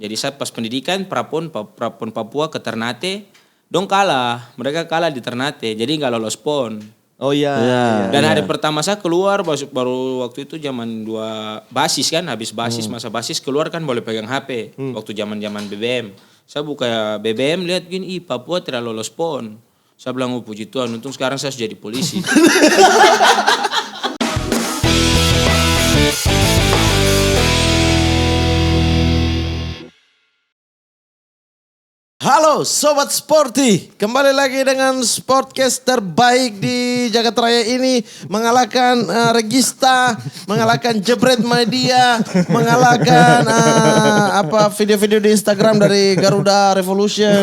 Jadi saya pas pendidikan Prapon Papua ke Ternate, dong kalah. Mereka kalah di Ternate, jadi nggak lolos PON. Oh iya. Dan hari pertama saya keluar baru waktu itu zaman 2 basis kan, habis basis masa basis keluar kan boleh pegang HP. Waktu zaman BBM. Saya buka BBM lihat gini, Papua tidak lolos PON. Saya bilang, oh puji Tuhan, untung sekarang saya jadi polisi. Halo Sobat Sporty, kembali lagi dengan Sportcast terbaik di Jagat Raya ini. Mengalahkan Regista, mengalahkan Jebret Media, mengalahkan video-video di Instagram dari Garuda Revolution.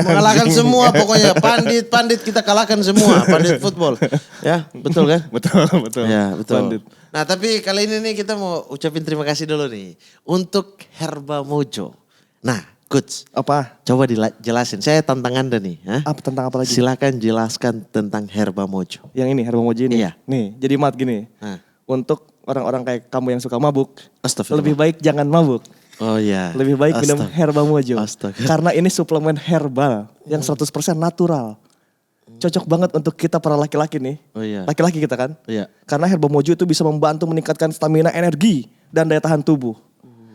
Mengalahkan semua pokoknya, pandit kita kalahkan semua, pandit football. Ya, betul kan? Betul. Ya, betul. Pandit. Nah tapi kali ini nih kita mau ucapin terima kasih dulu nih untuk Herba Mojo. Nah, Coach, Apa? coba dijelasin. Saya tantang Anda nih. Tentang apa lagi? Silakan jelaskan tentang Herba Mojo. Yang ini, Herba Mojo ini? Iya. Nih, jadi mat gini. Nah. Untuk orang-orang kayak kamu yang suka mabuk, Astagfirullah. lebih baik jangan mabuk. Oh iya. Lebih baik minum Herba Mojo. Astaga. Karena ini suplemen herbal yang 100% natural. Cocok banget untuk kita para laki-laki nih. Oh iya. Laki-laki kita kan? Iya. Karena Herba Mojo itu bisa membantu meningkatkan stamina energi dan daya tahan tubuh.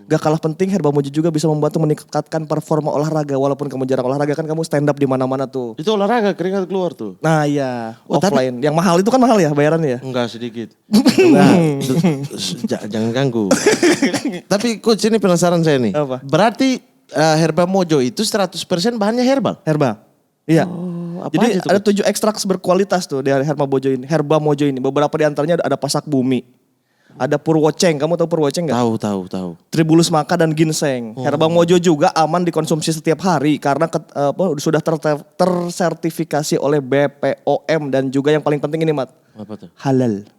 Gak kalah penting, Herba Mojo juga bisa membantu meningkatkan performa olahraga. Walaupun kamu jarang olahraga kan kamu stand up di mana-mana tuh. Itu olahraga keringat keluar tuh. Nah iya, Oh, offline. Yang mahal itu kan mahal ya bayarannya ya? Enggak sedikit. Enggak. Jangan ganggu. Tapi Coach ini penasaran saya nih. Apa? Berarti Herba Mojo itu 100% bahannya herbal? Herbal. Iya. apa Jadi aja tuh, ada 7 ekstrak berkualitas tuh dari Herba Mojo ini. Herba Mojo ini. Beberapa di antaranya ada pasak bumi. Ada purwoceng. Kamu tahu purwoceng nggak? Tahu. Tribulus maca dan ginseng. Herba Mojo juga aman dikonsumsi setiap hari karena sudah tersertifikasi oleh BPOM dan juga yang paling penting ini Mat. Apa tuh? Halal.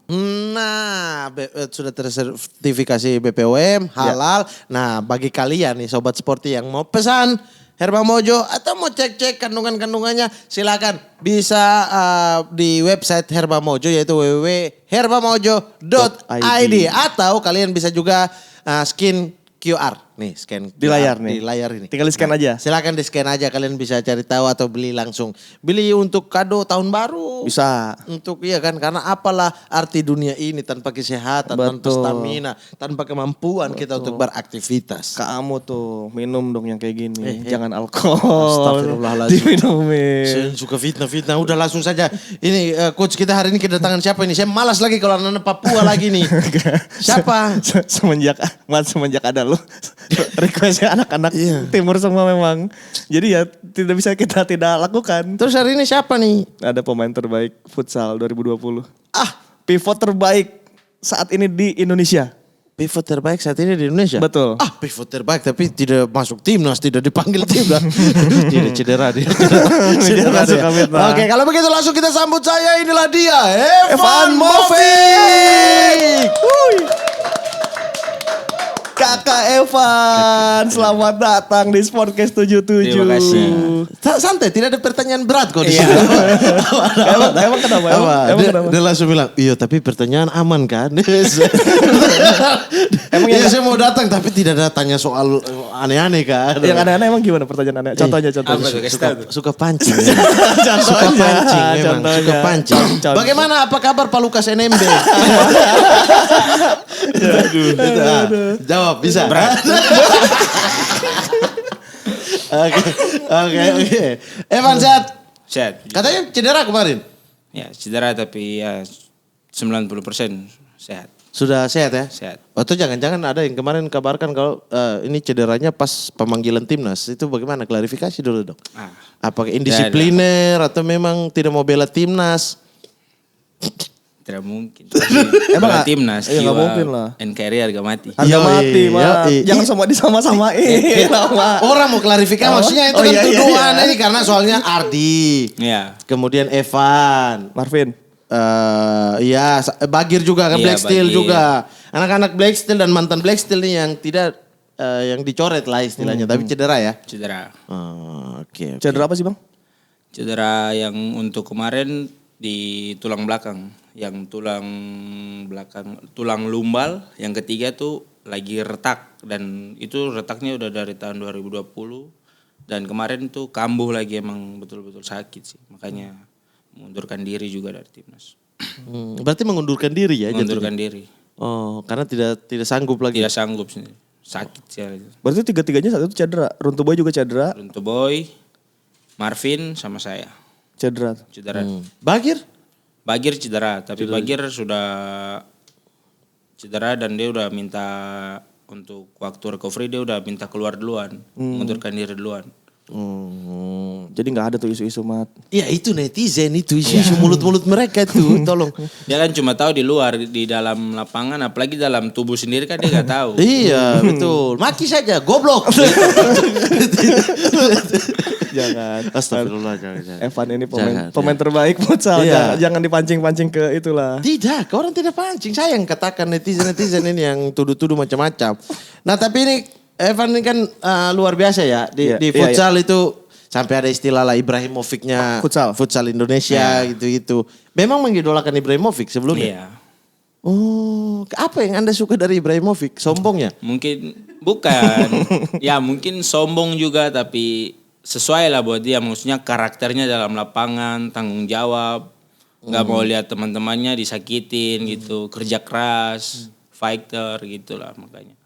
Nah, sudah tersertifikasi BPOM, halal. Nah, bagi kalian nih Sobat Sporty yang mau pesan Herba Mojo atau mau cek-cek kandungan-kandungannya, silakan bisa di website Herba Mojo yaitu www.herbamojo.id atau kalian bisa juga scan QR. Nih, scan Di layar nih. Di layar ini. Tinggal di scan aja. Silakan di scan aja, kalian bisa cari tahu atau beli langsung. Beli untuk kado tahun baru. Bisa. Untuk iya kan, karena apalah arti dunia ini tanpa kesehatan, tanpa Betul. stamina, tanpa kemampuan kita untuk beraktivitas. Kamu tuh minum dong yang kayak gini. Jangan alkohol. Astagfirullahaladzim. Diminumin. Saya suka fitnah. Udah langsung saja. Ini Coach kita hari ini kedatangan siapa ini? Saya malas lagi kalau anak Papua lagi nih. Siapa? semenjak ada lu requestnya anak-anak timur semua memang. Jadi ya tidak bisa kita tidak lakukan. Terus hari ini siapa nih? Ada pemain terbaik futsal 2020. Pivot terbaik saat ini di Indonesia. Pivot terbaik saat ini di Indonesia? Betul. Pivot terbaik tapi tidak masuk timnas, tidak dipanggil timnas. Tidak cedera dia. Cedera dia. Oke, kalau begitu langsung kita sambut saya. Inilah dia, Evan Movik. Kakak Evan, selamat datang di Sportcast 77. Terima kasih. Santai, tidak ada pertanyaan berat kok di Iya. sini. Emang kenapa? Emang kenapa? Dia langsung bilang, iya tapi pertanyaan aman kan? Emang Iya saya mau datang tapi tidak ada tanya soal aneh-aneh kan? Yang aneh-aneh emang gimana pertanyaan aneh? Contohnya. Apa tuh, kasih tahu tuh. Suka pancing. Suka pancing memang. Suka pancing. Contoh. Bagaimana apa kabar Pak Lukas NMB? Jawab bisa. Oke. Evan sehat? Sehat. Katanya cedera kemarin. Ya cedera tapi ya 90% sehat. Sudah sehat ya? Sehat. Atau jangan-jangan ada yang kemarin kabarkan kalau ini cederanya pas pemanggilan timnas. Itu bagaimana? Klarifikasi dulu dong. Apakah indisipliner atau memang tidak mau bela timnas? Tidak mungkin. Emang Bela nggak? timnas. Iya, nggak mungkin lah. NKRI harga mati. Harga mati, Mat. yoi. Jangan disama-samain. Orang mau klarifikasi maksudnya itu kan tuduhan ini karena soalnya Ardi. Iya. Kemudian Evan. Marvin. Iya, Bagir juga kan, Iya, Black Steel Bagir. juga. Anak-anak Black Steel dan mantan Black Steel nih yang tidak yang dicoret lah istilahnya, tapi cedera ya. Cedera. Oke. Cedera apa sih Bang? Cedera yang untuk kemarin di tulang belakang. Yang tulang belakang, tulang lumbal. Yang ketiga tuh lagi retak dan itu retaknya udah dari tahun 2020 dan kemarin tuh kambuh lagi emang betul-betul sakit sih. Makanya mengundurkan diri juga dari timnas. Berarti mengundurkan diri ya? Mengundurkan diri. Oh, karena tidak sanggup lagi. Tidak sanggup sih. Sakit sih. Berarti tiga-tiganya saat itu cedera. Runtuh Boy juga cedera. Runtuh Boy, Marvin sama saya. Cedera. Bagir? Bagir cedera, tapi Bagir sudah cedera dan dia udah minta untuk waktu recovery dia udah minta keluar duluan, mengundurkan diri duluan. Jadi nggak ada tuh isu-isu mat. Iya itu netizen itu isu-isu mulut-mulut mereka tuh, tolong. Dia kan cuma tahu di luar, di dalam lapangan, apalagi dalam tubuh sendiri kan dia nggak tahu. Iya betul, maki saja, goblok. Jangan. Astagfirullah, jangan. Evan ini Jangan, pemain terbaik futsal. Iya. Jangan dipancing-pancing ke itulah. Tidak, orang tidak pancing. Saya yang katakan netizen-netizen ini yang tuduh-tuduh macam-macam. Nah tapi ini Evan ini kan luar biasa ya. Di futsal itu sampai ada istilah lah Ibrahimovicnya futsal Indonesia gitu-gitu. Memang mengidolakan Ibrahimovic sebelumnya? Iya. Oh, apa yang Anda suka dari Ibrahimovic? Sombongnya? Mungkin bukan, ya mungkin sombong juga tapi sesuai lah buat dia. Maksudnya karakternya dalam lapangan, tanggung jawab, nggak mau lihat teman-temannya disakitin gitu, kerja keras, fighter gitulah makanya.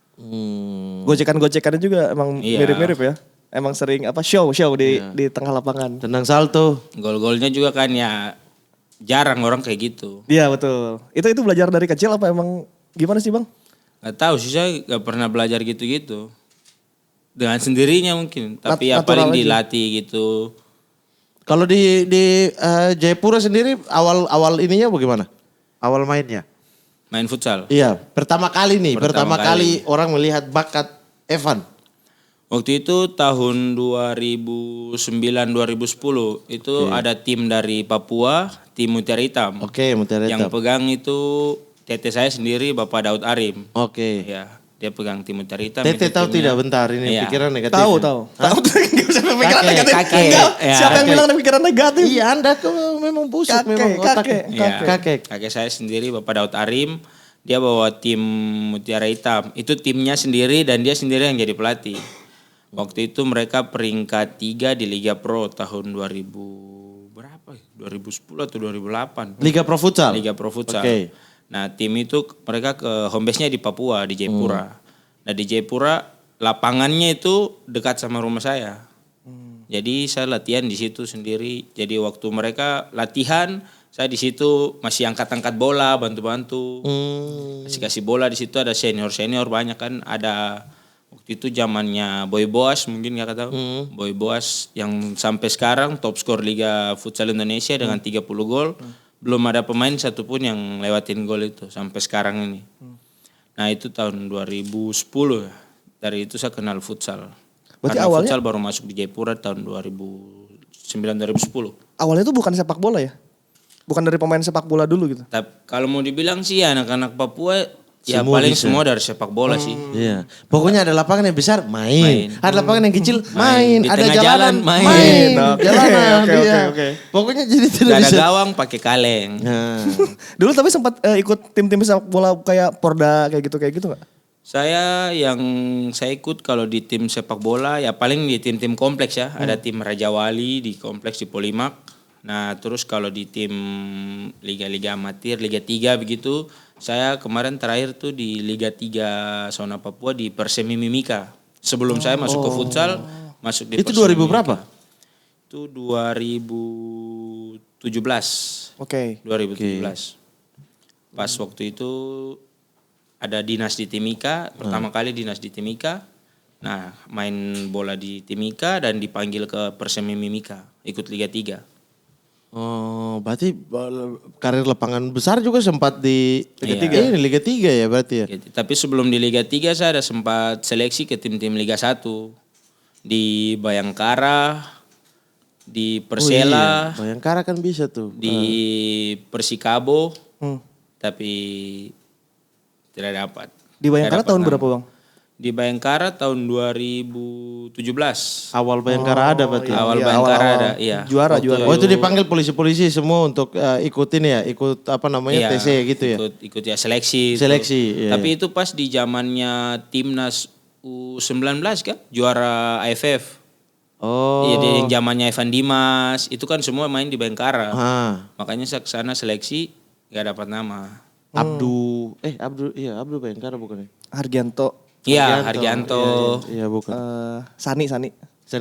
Gocekan-gocekannya juga emang mirip-mirip ya. Emang sering show di tengah lapangan. Tendang salto. Gol-golnya juga kan ya jarang orang kayak gitu. Iya betul. Itu belajar dari kecil apa emang gimana sih Bang? Gak tahu sih, saya gak pernah belajar gitu-gitu. Dengan sendirinya mungkin, tapi ya paling dilatih gitu. Kalau di Jayapura sendiri awal ininya bagaimana? Awal mainnya? Main futsal. Iya, pertama kali orang melihat bakat Evan. Waktu itu tahun 2009-2010 itu ada tim dari Papua, tim Mutiara Hitam. Oke, Mutiara Hitam. Yang pegang itu tete saya sendiri Bapak Daud Arim. Oke. Ya, dia pegang tim Mutiara Hitam. Tete tahu tidak bentar ini pikiran negatif. Tahu. Tahu pikiran negatif. Siapa yang bilang pikiran negatif? Iya, Anda kok memang busuk memang otaknya. Kakek saya sendiri Bapak Daud Arim, dia bawa tim Mutiara Hitam. Itu timnya sendiri dan dia sendiri yang jadi pelatih. Waktu itu mereka peringkat 3 di Liga Pro tahun 2000 berapa? 2010 atau 2008. Liga Pro Futsal. Liga Pro Futsal. Okay. Nah, tim itu mereka ke home base-nya di Papua, di Jayapura. Nah, di Jayapura lapangannya itu dekat sama rumah saya. Jadi saya latihan di situ sendiri. Jadi waktu mereka latihan, saya di situ masih angkat-angkat bola, bantu-bantu. Kasih bola di situ, ada senior-senior banyak kan, ada waktu itu zamannya Boy Boas, mungkin nggak tahu. Boy Boas yang sampai sekarang top skor Liga Futsal Indonesia dengan 30 gol. Belum ada pemain satupun yang lewatin gol itu sampai sekarang ini. Nah itu tahun 2010 ya. Dari itu saya kenal futsal. Berarti karena awalnya futsal baru masuk di Jayapura tahun 2009-2010. Awalnya itu bukan sepak bola ya? Bukan dari pemain sepak bola dulu gitu? Tapi kalau mau dibilang sih anak-anak Papua ya semua paling bisa. semua dari sepak bola sih. Iya. Pokoknya ada lapangan yang besar, main. Ada lapangan yang kecil, main. Di Ada tengah jalanan, jalan, main. Oke, Jalanan, oke. Pokoknya jadi tidak Gak ada bisa. gawang pakai kaleng. Nah. Dulu tapi sempat ikut tim-tim sepak bola kayak Porda kayak gitu gak? Saya ikut kalau di tim sepak bola ya paling di tim-tim kompleks ya. Ada tim Raja Wali di kompleks di Polimak. Nah terus kalau di tim liga-liga amatir, Liga 3 begitu. Saya kemarin terakhir tuh di Liga 3 Zona Papua di Persemi Mimika. Sebelum saya masuk ke futsal, masuk di Itu Persemi 2000 berapa? Itu 2017. Oke. 2017. Pas waktu itu ada dinas di Timika, pertama kali dinas di Timika. Nah, main bola di Timika dan dipanggil ke Persemi Mimika, ikut Liga 3. Oh, berarti karir lapangan besar juga sempat di Liga 3. Ini Liga 3 ya berarti ya. Tapi sebelum di Liga 3 saya ada sempat seleksi ke tim-tim Liga 1. Di Bayangkara, di Persela, Bayangkara kan bisa tuh. di Persikabo. Tapi tidak dapat. Di Bayangkara tahun berapa Bang? Di Bayangkara tahun 2012 Awal Bayangkara ada berarti. Awal Iya, Bayangkara awal-awal. ada, iya. Juara, Waktu juara. Oh itu dipanggil polisi-polisi semua untuk ikutin ya, ikut apa namanya Iya, TC gitu ya. Ikut ya seleksi. Seleksi, iya. Tapi itu pas di zamannya timnas U19 kan, juara AFF. Oh. Iya, yang zamannya Evan Dimas, itu kan semua main di Bayangkara. Ah. Makanya saya kesana seleksi nggak dapat nama. Abdu Bayangkara bukan ya? Hargianto, Iya, Hargianto. Iya bukan. Sani. Sani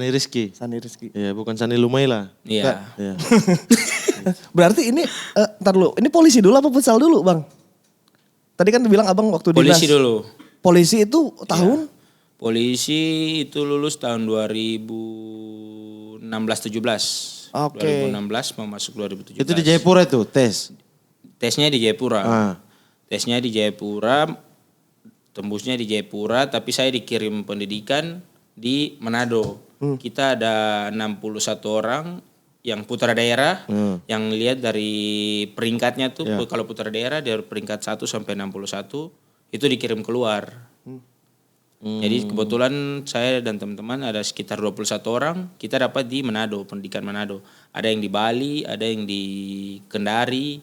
Rizky. Sani Rizky. Iya bukan Sani Lumaila. Iya. Iya. Berarti ini, ntar dulu, ini polisi dulu apa futsal dulu bang? Tadi kan bilang abang waktu Polisi dinas. dulu. Polisi itu tahun? Polisi itu lulus tahun 2016-17. Oke. 2016 mau masuk 2017. Itu di Jayapura itu tes. Tesnya di Jayapura. Ah. Tesnya di Jayapura, tembusnya di Jayapura, tapi saya dikirim pendidikan di Manado. Kita ada 61 orang yang putra daerah, yang lihat dari peringkatnya tuh, kalau putra daerah dari peringkat 1 sampai 61, itu dikirim keluar. Jadi kebetulan saya dan teman-teman ada sekitar 21 orang, kita dapat di Manado, pendidikan Manado. Ada yang di Bali, ada yang di Kendari,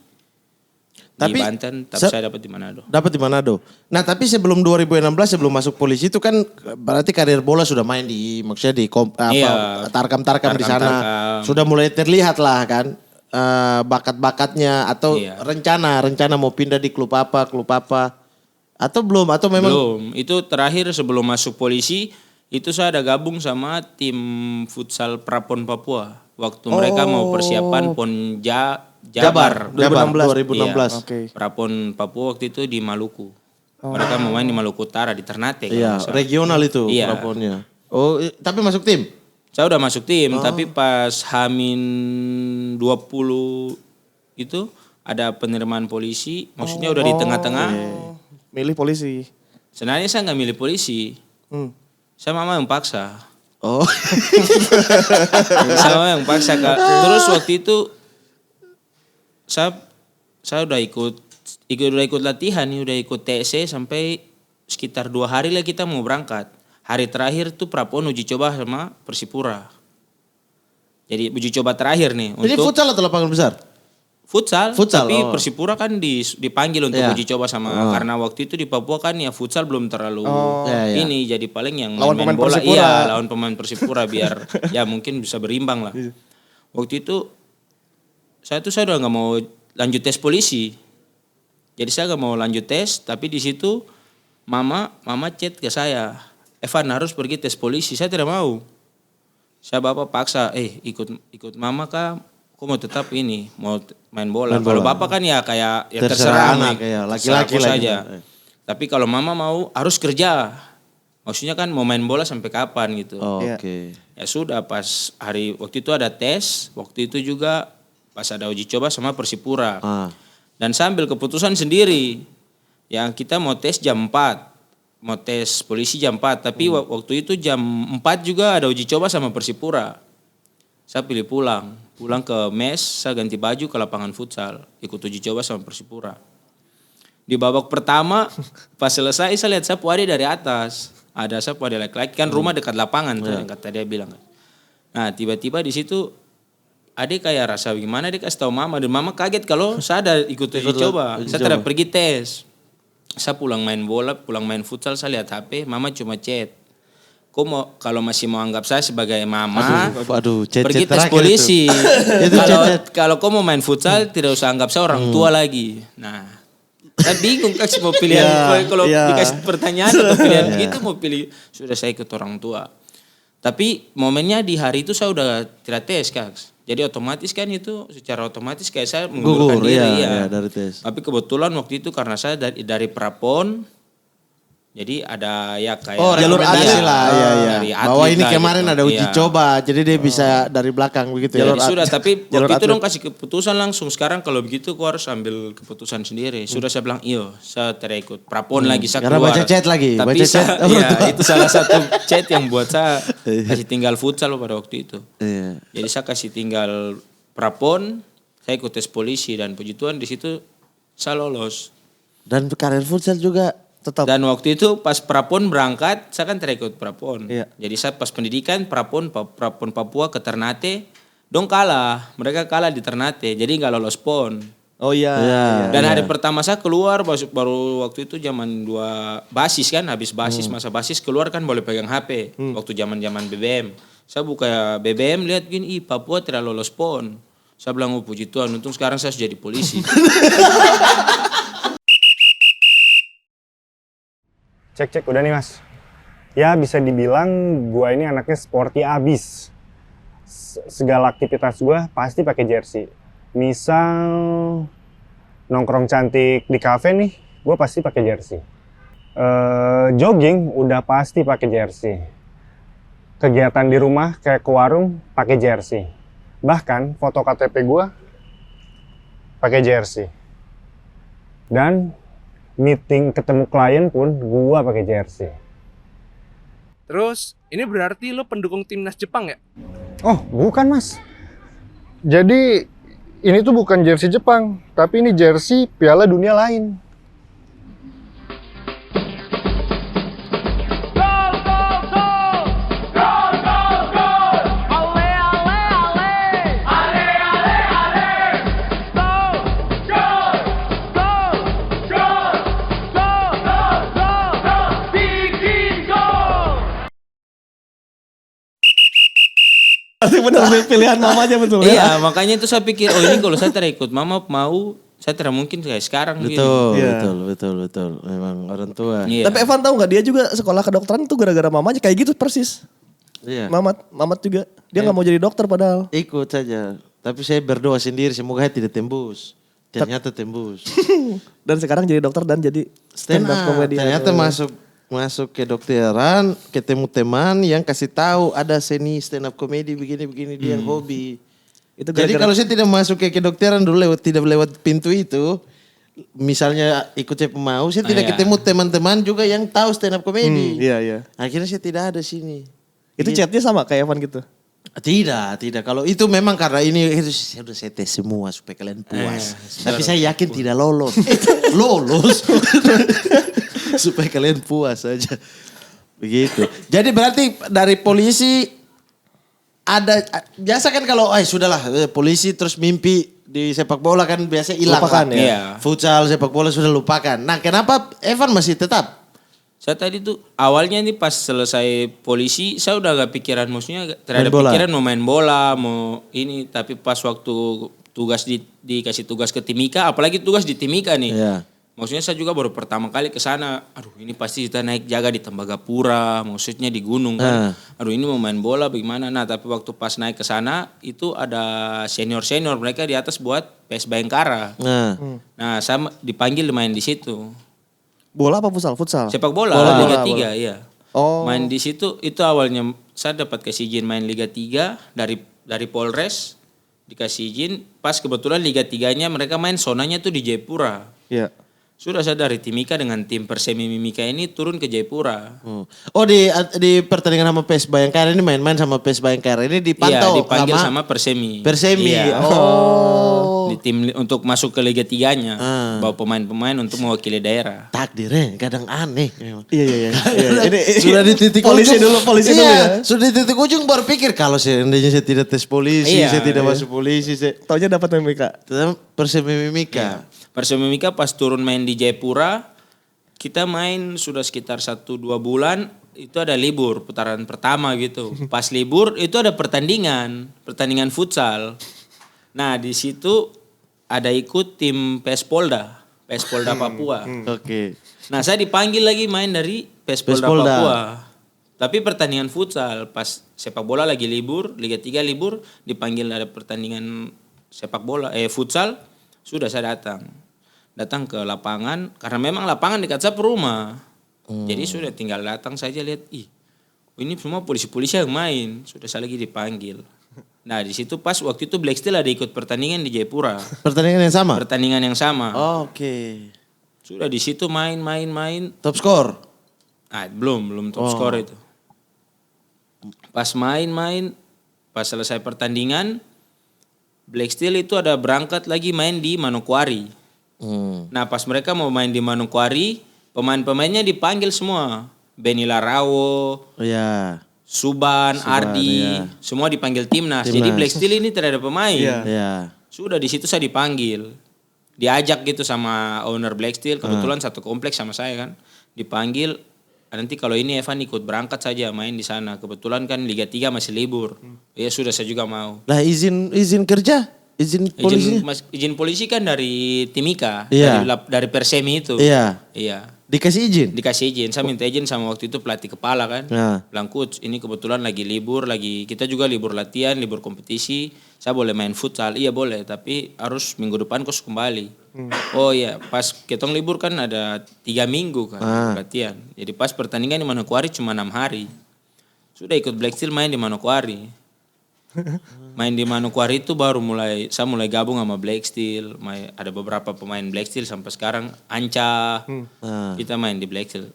di Banten, tapi saya dapat di Manado. Dapat di Manado. Nah tapi sebelum 2016 sebelum masuk polisi itu kan berarti karir bola sudah main di maksudnya di Iya. tarkam-tarkam di sana. Tarkam-tarkam. Sudah mulai terlihat lah kan bakat-bakatnya atau Iya. rencana mau pindah di klub apa atau belum atau memang Belum, itu terakhir sebelum masuk polisi, itu saya ada gabung sama tim futsal Prapon Papua. Waktu mereka mau persiapan PON Jabar. 2016. Oke. Prapon Papua waktu itu di Maluku. Mereka mau main di Maluku Utara, di Ternate. kalau Iya, nggak salah. regional itu Iya. Praponnya. Oh, tapi masuk tim? Saya udah masuk tim, tapi pas Hamin 20 itu ada penerimaan polisi, maksudnya udah di tengah-tengah. Milih polisi. Sebenarnya saya nggak milih polisi, saya mama yang paksa. Oh. Saya mama yang paksa Kak. Terus waktu itu saya udah ikut latihan nih, udah ikut TC sampai sekitar 2 hari lah kita mau berangkat. Hari terakhir tuh Prapon uji coba sama Persipura. Jadi uji coba terakhir nih Jadi untuk futsal atau lapangan besar? futsal, Futsal, tapi oh. Persipura kan dipanggil untuk Iya. uji coba sama karena waktu itu di Papua kan ya futsal belum terlalu Iya, iya. ini, jadi paling yang Lawan main pemain bola Persipura. iya lawan pemain Persipura biar ya mungkin bisa berimbang lah. Waktu itu saya udah nggak mau lanjut tes polisi, jadi saya nggak mau lanjut tes, tapi di situ mama chat ke saya, Evan harus pergi tes polisi. Saya tidak mau. Saya bapak paksa, ikut mama kah? Kok mau tetap ini, mau main bola. Kalau bapak kan ya kayak ya terserah anak, mau ya, terserah laki-laki aku lah saja. gitu. Tapi kalau mama mau harus kerja. Maksudnya kan mau main bola sampai kapan gitu. Oh, Iya. Oke. Ya sudah pas hari waktu itu ada tes, waktu itu juga pas ada uji coba sama Persipura. Ah. Dan sambil keputusan sendiri. Yang kita mau tes jam 4. Mau tes polisi jam 4, tapi waktu itu jam 4 juga ada uji coba sama Persipura. Saya pilih pulang ke mes, saya ganti baju ke lapangan futsal, ikut uji coba sama Persipura. Di babak pertama, pas selesai saya lihat sapu ada dari atas. Ada sapu ada laki-laki, kan rumah dekat lapangan tuh yang kata dia bilang. Nah tiba-tiba di situ adik kayak rasa gimana, dia kasih tahu mama, dan mama kaget kalau saya ada ikut uji coba. Saya tidak pergi tes. Saya pulang main bola, pulang main futsal, saya lihat HP, mama cuma chat. Kok mau kalau masih mau anggap saya sebagai mama, Aduh, chat pergi tes terakhir polisi. Itu Kalau kau mau main futsal tidak usah anggap saya orang tua lagi. Nah, saya bingung kan mau pilihan kalau dikasih pertanyaan atau pilihan begitu mau pilih sudah saya ikut orang tua. Tapi momennya di hari itu saya udah tidak tes Kak. Jadi otomatis kan itu secara otomatis kayak saya mengundurkan Gugur, diri iya, dari tes. Tapi kebetulan waktu itu karena saya dari Prapon, jadi ada ya kayak jalur adil lah, dari bahwa atlet ini lah kemarin gitu. ada uji Iya. coba, jadi dia bisa dari belakang begitu ya. Jadi sudah, tapi jalur waktu itu atlet. dong kasih keputusan langsung. Sekarang kalau begitu kau harus ambil keputusan sendiri. Sudah saya bilang, iyo saya tidak ikut Prapon lagi, saya Karena keluar. baca chat lagi, Tapi baca chat. itu salah satu chat yang buat saya kasih tinggal futsal pada waktu itu. Iya. Jadi saya kasih tinggal Prapon, saya ikut tes polisi dan puji Tuhan di situ saya lolos. Dan karir futsal juga Tetap. Dan waktu itu pas Prapon berangkat, saya kan terikut Prapon. Iya. Jadi saya pas pendidikan Prapon Papua ke Ternate, dong kalah. Mereka kalah di Ternate, jadi nggak lolos PON. Oh iya. Iya. Dan hari pertama saya keluar baru waktu itu zaman 2 basis kan, habis basis masa basis keluar kan boleh pegang HP. Waktu zaman BBM. Saya buka BBM lihat gini, Papua tidak lolos PON. Saya bilang, oh puji Tuhan, untung sekarang saya sudah jadi polisi. Cek udah nih mas. Ya bisa dibilang gua ini anaknya sporty abis. Segala aktivitas gua pasti pakai jersey. Misal nongkrong cantik di kafe nih, gua pasti pakai jersey. Jogging udah pasti pakai jersey. Kegiatan di rumah kayak ke warung pakai jersey. Bahkan foto KTP gua pakai jersey. Dan meeting ketemu klien pun gua pakai jersey. Terus, ini berarti lo pendukung timnas Jepang ya? Oh, bukan mas. Jadi ini tuh bukan jersey Jepang, tapi ini jersey Piala Dunia lain. Bener pilihan mamanya betul ya. Iya, makanya itu saya pikir, oh ini kalau saya terikut mama mau, saya tidak mungkin kayak sekarang. Betul, Iya. betul. Memang orang tua. Iya. Tapi Evan tahu nggak dia juga sekolah kedokteran itu gara-gara mamanya kayak gitu persis. Iya. Mamat juga. Dia nggak mau jadi dokter padahal. Ikut saja. Tapi saya berdoa sendiri semoga tidak tembus. Ternyata tembus. Dan sekarang jadi dokter dan jadi stand up comedian. Ternyata masuk ke dokteran, ketemu teman yang kasih tahu ada seni stand up comedy begini dia yang hobi. Itu Jadi gara-gara kalau saya tidak masuk ke kedokteran dulu tidak lewat pintu itu, misalnya ikut saya mau, saya tidak iya. ketemu teman-teman juga yang tahu stand up comedy. Iya. Akhirnya saya tidak ada sini. Itu chatnya sama kayak Evan gitu. Tidak. Kalau itu memang karena ini itu sudah saya tes semua supaya kalian puas. Tapi saya yakin tidak lolos. Lolos. Supaya kalian puas aja. Begitu. Jadi berarti dari polisi ada biasa kan kalau sudahlah polisi terus mimpi di sepak bola kan biasa hilang. Lupakan lah. ya. Iya. Futsal, sepak bola sudah lupakan. Nah, kenapa Evan masih tetap? Saya tadi tuh awalnya nih pas selesai polisi saya udah gak pikiran, maksudnya terhadap Main bola. pikiran mau main bola, mau ini, tapi pas waktu tugas dikasih tugas ke Timika, apalagi tugas di Timika nih. Iya. Maksudnya saya juga baru pertama kali ke sana. Aduh, ini pasti kita naik jaga di Tembagapura, maksudnya di gunung kan. Aduh, ini mau main bola bagaimana? Nah, tapi waktu pas naik ke sana itu ada senior-senior mereka di atas buat PS Bayangkara. Nah, saya dipanggil main di situ. Bola apa futsal? Futsal. Sepak bola, Liga 3, iya. Oh. Main di situ itu awalnya saya dapat kasih izin main Liga 3 dari Polres, dikasih izin pas kebetulan Liga 3-nya mereka main sonanya tuh di Jayapura. Iya. Sudah saya dari Timika dengan tim Persemi Mimika ini turun ke Jayapura. Oh di pertandingan sama PES Bayangkara ini main-main sama PES Bayangkara ini dipantau Iya, dipanggil sama Persemi. Persemi. Iya. Oh. Di tim untuk masuk ke Liga 3-nya. Bawa pemain-pemain untuk mewakili daerah. Takdirnya kadang aneh. Iya. Sudah di titik polisi ujung. polisi dulu ya. Sudah di titik ujung baru pikir kalau seandainya saya tidak tes polisi, Iya, saya tidak masuk polisi, saya Taunya dapat MBK. tetap Persemi Mimika. Persemi Mimika pas turun main di Jayapura, kita main sudah sekitar 1-2 bulan, itu ada libur putaran pertama gitu. Pas libur itu ada pertandingan futsal. Nah, di situ ada ikut tim PES Polda Papua. Oke. Nah, saya dipanggil lagi main dari PES PES Polda Polda. Papua. Tapi pertandingan futsal, pas sepak bola lagi libur, Liga 3 libur, dipanggil ada pertandingan sepak bola, futsal, sudah saya datang ke lapangan, karena memang lapangan dekat saya rumah. Jadi sudah tinggal datang saja lihat, ini semua polisi-polisi yang main, sudah saya lagi dipanggil. Nah di situ pas waktu itu Black Steel ada ikut pertandingan di Jayapura. Pertandingan yang sama. Pertandingan yang sama. Oke. Sudah di situ main. Top skor. Belum top skor itu. Pas main, pas selesai pertandingan, Black Steel itu ada berangkat lagi main di Manokwari. Nah pas mereka mau main di Manokwari, Pemain-pemainnya dipanggil semua. Benny Larawo, Iya. Suban, Ardi, iya. semua dipanggil timnas. Timnas. Jadi Black Steel ini tidak ada pemain. Iya. Iya. Sudah di situ saya dipanggil. Diajak gitu sama owner Black Steel, kebetulan satu kompleks sama saya kan. Dipanggil, nanti kalau ini Evan ikut berangkat saja main di sana. Kebetulan kan Liga 3 masih libur. Ya sudah saya juga mau. Lah izin kerja, izin polisi. Izin polisi kan dari Timika, Iya. dari Persemi itu. Iya. Iya. Dikasih izin. Dikasih izin, saya minta izin sama waktu itu pelatih kepala kan. Nah. Bilang coach, ini kebetulan lagi libur, kita juga libur latihan, libur kompetisi. Saya boleh main futsal, iya boleh, tapi harus minggu depan kos kembali. Oh iya, pas ketong libur kan ada 3 minggu kan latihan. Jadi pas pertandingan di Manokwari cuma 6 hari. Sudah ikut Black Steel main di Manokwari. Main di Manokwari itu baru saya mulai gabung sama Black Steel. Ada beberapa pemain Black Steel sampai sekarang. Anca, kita main di Black Steel.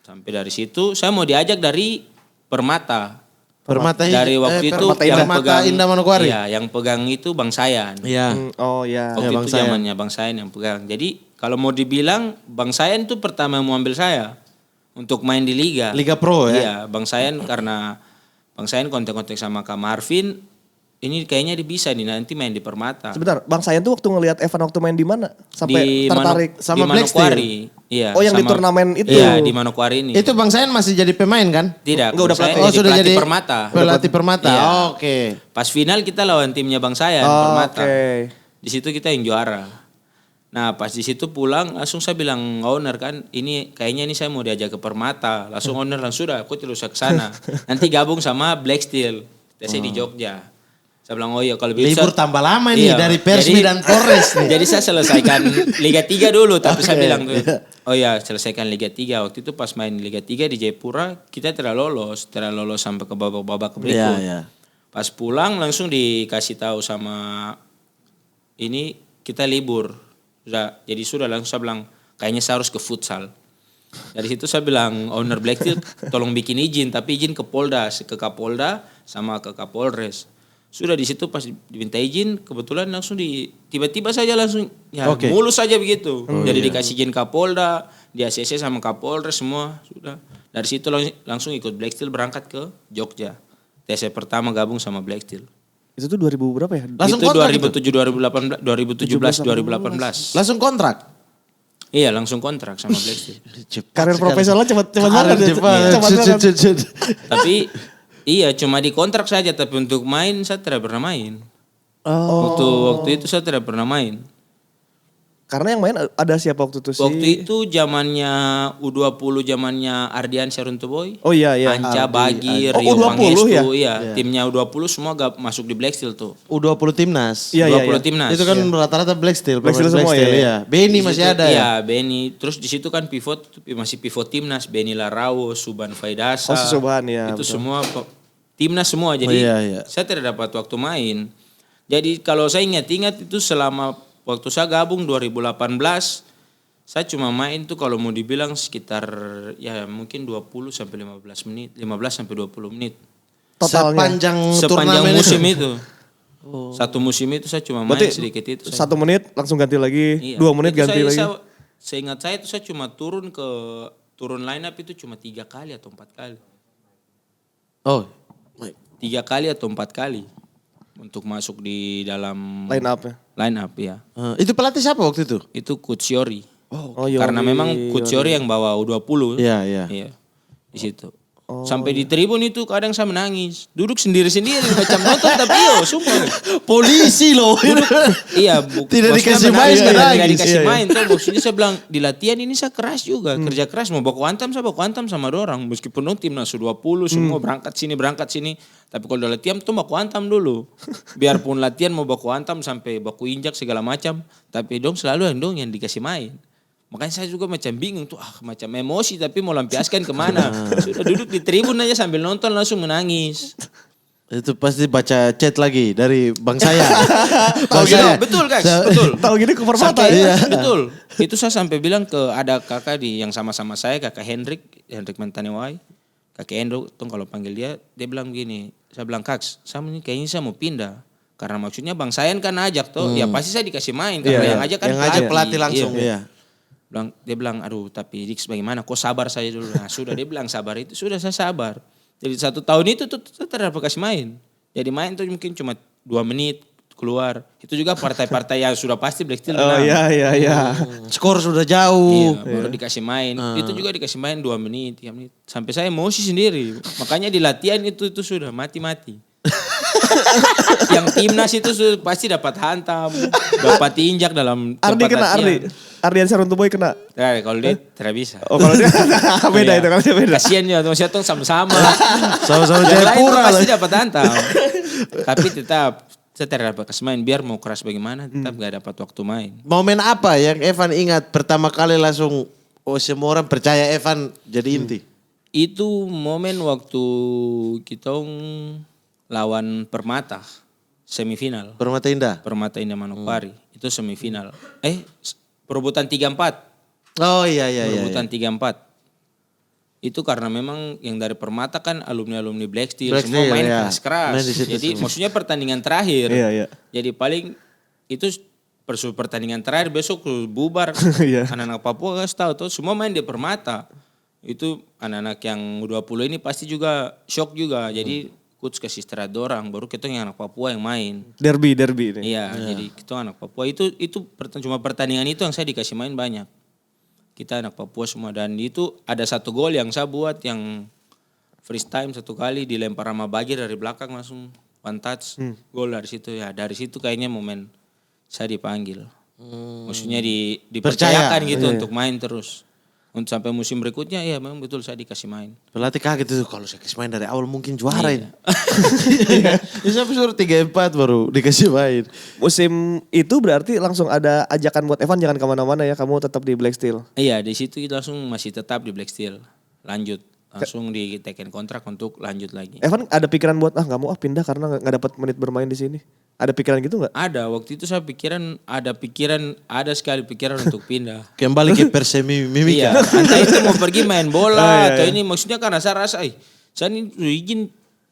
Sampai dari situ saya mau diajak dari Permata. Permata Dari waktu itu Permata yang Indah. pegang Indah Manokwari. Iya, yang pegang itu Bang Sayan. Iya. Oh ya. Waktu Bang itu Sayan. zamannya Bang Sayan yang pegang. Jadi kalau mau dibilang Bang Sayan itu pertama yang mau ambil saya untuk main di liga. Liga Pro ya. Iya, Bang Sayan karena Bang Sayan kontak-kontak sama Kak Marvin. Ini kayaknya dia bisa nih nanti main di Permata. Sebentar, Bang Sayan tuh waktu ngelihat Evan waktu main di mana? Sampai tertarik. sama di Black Manokwari. Iya. Oh, yang di turnamen itu. Iya, di Manokwari ini. Itu Bang Sayan masih jadi pemain kan? Tidak, Enggak, udah Bang Sayan Oh sudah jadi Permata. Pelatih Permata. Iya. Oh, oke. Pas final kita lawan timnya Bang Sayan, Oh, Permata. oke. Di situ kita yang juara. Nah pas di situ pulang langsung saya bilang owner kan, ini kayaknya ini saya mau diajak ke Permata. Langsung owner langsung sudah, aku terus ke sana. Nanti gabung sama Black Steel. TC di Jogja. Saya bilang oh iya kalau bisa. Libur tambah lama nih Iya. dari Persmi dan Polres nih. Jadi saya selesaikan Liga 3 dulu, tapi saya Oke, bilang tuh, iya. oh ya selesaikan Liga 3. Waktu itu pas main Liga 3 di Jayapura, kita tidak lolos sampai ke babak berikut. Iya, iya. Pas pulang langsung dikasih tahu sama ini kita libur. Jadi sudah langsung saya bilang kayaknya saya harus ke futsal. Dari situ saya bilang owner Black Steel tolong bikin izin, tapi izin ke Polda, ke Kapolda sama ke Kapolres. Sudah di situ pas diminta izin kebetulan langsung tiba-tiba saja langsung ya Oke. mulus saja begitu. Jadi dikasih izin Kapolda, di ACC sama Kapolres semua sudah. Dari situ langsung ikut Black Steel berangkat ke Jogja. TC pertama gabung sama Black Steel. Itu tuh 2000 berapa ya? Langsung Itu kontrak 2007 2018 2018. Langsung kontrak. Iya, langsung kontrak sama Black Steel. Karir profesionalnya cepat Karir banget ya. cepat. Cepat banget. Tapi iya cuma dikontrak saja, tapi untuk main saya tidak pernah main. Waktu itu saya tidak pernah main. Karena yang main ada siapa waktu itu sih? Waktu itu zamannya U20 zamannya Ardian Seruntuboy. Oh iya iya. Anca, Bagi, Oh, Rio U20 Pangestu, ya? iya. Timnya U20 semua masuk di Black Steel tuh. U20 timnas. Iya, iya, 20 iya. timnas. Itu kan rata-rata Black Steel. Black Steel pemain semua ya? iya. Benny Di masih situ, ada ya? Iya, Benny. Terus di situ kan masih pivot timnas. Benny Larawo, Suban Faidasa. Oh, si Suban, ya, Itu betul. semua timnas semua. Jadi iya, iya. saya tidak dapat waktu main. Jadi kalau saya ingat-ingat itu selama waktu saya gabung 2018, saya cuma main tuh kalau mau dibilang sekitar ya mungkin 20 sampai 15 menit, 15 sampai 20 menit. Totalnya. Sepanjang turnamen musim itu. Satu musim itu saya cuma main Berarti sedikit itu. Saya. 1 menit langsung ganti lagi, Iya. 2 menit Itu ganti lagi. Saya ingat saya itu saya cuma turun line up itu cuma 3 kali atau 4 kali. Oh. 3 kali atau 4 kali untuk masuk di dalam Line up-nya. Line up ya. Itu pelatih siapa waktu itu? Itu Coach Yori. Oh, Yori, Karena memang Coach Yori yang bawa U20. Iya, iya. Iya. Di situ. Sampai di tribun itu kadang saya menangis. Duduk sendiri-sendiri macam nonton tapi sumpah. Polisi loh. Iya, Tidak maksudnya dikasih main, menangis, nggak tidak nangis. dikasih Iya, iya. main. Tuh maksudnya saya bilang di latihan ini saya keras juga, kerja keras mau baku hantam saya baku hantam sama dorang meskipun timnas U20 semua berangkat sini. Tapi kalau udah latihan tuh baku hantam dulu. Biarpun latihan mau baku hantam sampai baku injak segala macam, tapi selalu yang dikasih main. Makanya saya juga macam bingung tuh, macam emosi tapi mau lampiaskan kemana. Sudah duduk di tribun aja sambil nonton langsung menangis. Itu pasti baca chat lagi dari Bang saya. Tahu gitu, betul guys, betul. Tahu gini ke Permata Sampai- ya. Betul. Itu saya sampai bilang ke ada kakak yang sama-sama saya, kakak Hendrik Mantanewai. Kakak Endo tuh kalau panggil dia bilang gini, saya bilang Kaks, kayaknya saya mau pindah. Karena maksudnya Bang Sayan kan ajak tuh, ya pasti saya dikasih main. Karena Iya, yang ajak kan yang ajak pelatih langsung. Iya. Iya. Dia bilang, aduh tapi Dix bagaimana, kok sabar saja dulu. Nah sudah, dia bilang sabar itu, sudah saya sabar. Jadi 1 tahun itu tuh saya tidak dapat kasih main. Jadi main tuh mungkin cuma 2 menit keluar. Itu juga partai-partai yang sudah pasti Black Steel Oh menang. iya. Skor sudah jauh. Iya, baru dikasih main. Itu juga dikasih main 2 menit, 3 menit. Sampai saya emosi sendiri. Makanya di latihan itu sudah mati-mati. Yang timnas itu pasti dapat hantam, dapat injak dalam tempat Ardi kena, latihan. Ardiansyah Runtuboy kena. Nah, kalau dia tidak bisa. Oh kalau dia beda Iya. itu, kalau dia beda. Kasian ya, maksudnya tuh sama-sama. Sama-sama Yang lain Jayapura pasti lah. dapat hantam. Tapi tetap saya tidak dapat kasih main. Biar mau keras bagaimana, tetap gak dapat waktu main. Momen apa yang Evan ingat pertama kali langsung, oh semua orang percaya Evan jadi inti? Itu momen waktu kita lawan Permata semifinal. Permata Indah. Permata Indah Manokwari. Itu semifinal. Perebutan 3-4. Oh iya. Perebutan 3-4. Itu karena memang yang dari Permata kan alumni-alumni Black Steel. Black Semua Steel, main ya. keras-keras. Main di situ Jadi semua. maksudnya pertandingan terakhir. Iya. Jadi paling itu pertandingan terakhir besok bubar. Iya. Anak-anak Papua kasih tahu tuh semua main di Permata. Itu anak-anak yang 20 ini pasti juga shock juga. Jadi coach kasih istirahat dorang, baru kita yang anak Papua yang main. Derby ini. Iya, jadi kita anak Papua itu cuma pertandingan itu yang saya dikasih main banyak. Kita anak Papua semua dan itu ada 1 gol yang saya buat yang freeze time 1 kali dilempar sama Bagir dari belakang langsung one touch. Gol dari situ ya. Dari situ kayaknya momen saya dipanggil. Maksudnya dipercayakan gitu untuk main terus. Untuk sampai musim berikutnya ya memang betul saya dikasih main. Pelatih kaget itu kalau saya kasih main dari awal mungkin juara ini. Ya, saya suruh 3-4 baru dikasih main. Musim itu berarti langsung ada ajakan buat Evan jangan kemana-mana ya, kamu tetap di Black Steel. Iya, di situ kita langsung masih tetap di Black Steel. Lanjut, langsung diteken kontrak untuk lanjut lagi. Evan ada pikiran buat nggak mau pindah karena nggak dapat menit bermain di sini. Ada pikiran gitu nggak? Ada, waktu itu saya ada sekali pikiran untuk pindah. Kembali ke Persemi Iya, Mimika. entah itu mau pergi main bola atau ini maksudnya karena saya rasa, saya ini sudah izin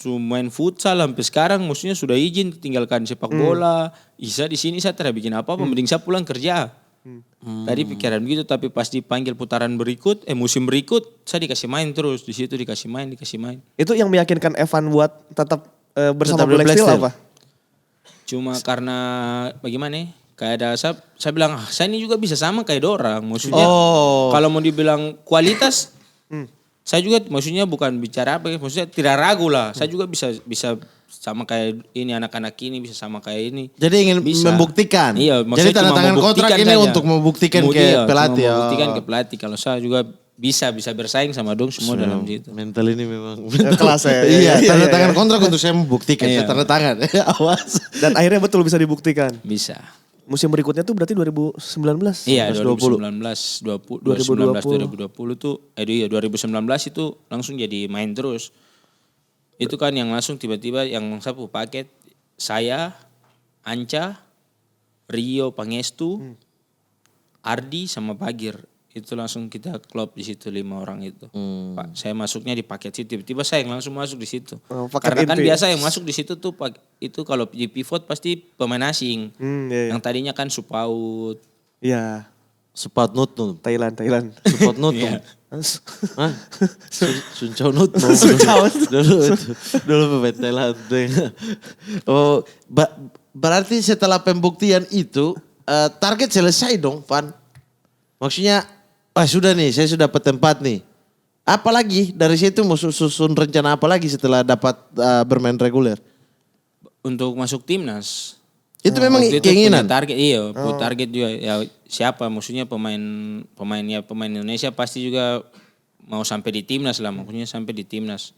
cuma main futsal sampai sekarang, maksudnya sudah izin tinggalkan sepak bola. Isa di sini saya tidak bikin apa-apa, mending saya pulang kerja. Tadi pikiran begitu, tapi pas dipanggil putaran berikut, musim berikut, saya dikasih main terus di situ dikasih main. Itu yang meyakinkan Evan buat tetap bersama Tetap di Black Black Steel Steel. apa? Cuma karena bagaimana ya? Kayak ada saya bilang, saya ini juga bisa sama kayak dorang. Maksudnya kalau mau dibilang kualitas, saya juga maksudnya bukan bicara apa ya, maksudnya tidak ragu lah. Saya juga bisa sama kayak ini anak-anak ini, bisa sama kayak ini. Jadi ingin Bisa. membuktikan. Iya, Jadi maksudnya tanda cuma tangan kontrak membuktikan ini saja. untuk membuktikan ke Iya, pelatih. cuma membuktikan ke pelatih. Kalau saya juga bisa bersaing sama dong semua dalam situ. Mental ini memang kelas ya. Iya, Iya, tanda iya, tangan iya. kontrak untuk saya membuktikan. Iya. Saya tanda tangan. Awas. Dan akhirnya betul bisa dibuktikan. Bisa. Musim berikutnya tuh berarti 2019. Iya, 2020. 2019 2020 tuh 2019 itu langsung jadi main terus. Itu kan yang langsung tiba-tiba yang sapu paket saya, Anca, Rio Pangestu, Ardi sama Bagir. Itu langsung kita klop di situ 5 orang itu. Pak, saya masuknya di paket situ. Tiba-tiba saya yang langsung masuk di situ. Oh, paket Karena kan inti. biasa yang masuk di situ tuh itu kalau di pivot pasti pemain asing. Iya. Yang tadinya kan Supaut. Iya. Sepat nutnum. Thailand. Sepat nutnum. Iya. Hah? Suncau nutnum. Dulu pemain Thailand. Oh, berarti setelah pembuktian itu target selesai dong, Van. Maksudnya, sudah nih, saya sudah dapat tempat nih. Apalagi dari situ mau susun rencana apa lagi setelah dapat bermain reguler? Untuk masuk timnas. Itu memang Waktu itu keinginan. punya target, punya target juga. Ya siapa maksudnya pemain Indonesia pasti juga mau sampai di timnas lah, maksudnya sampai di timnas.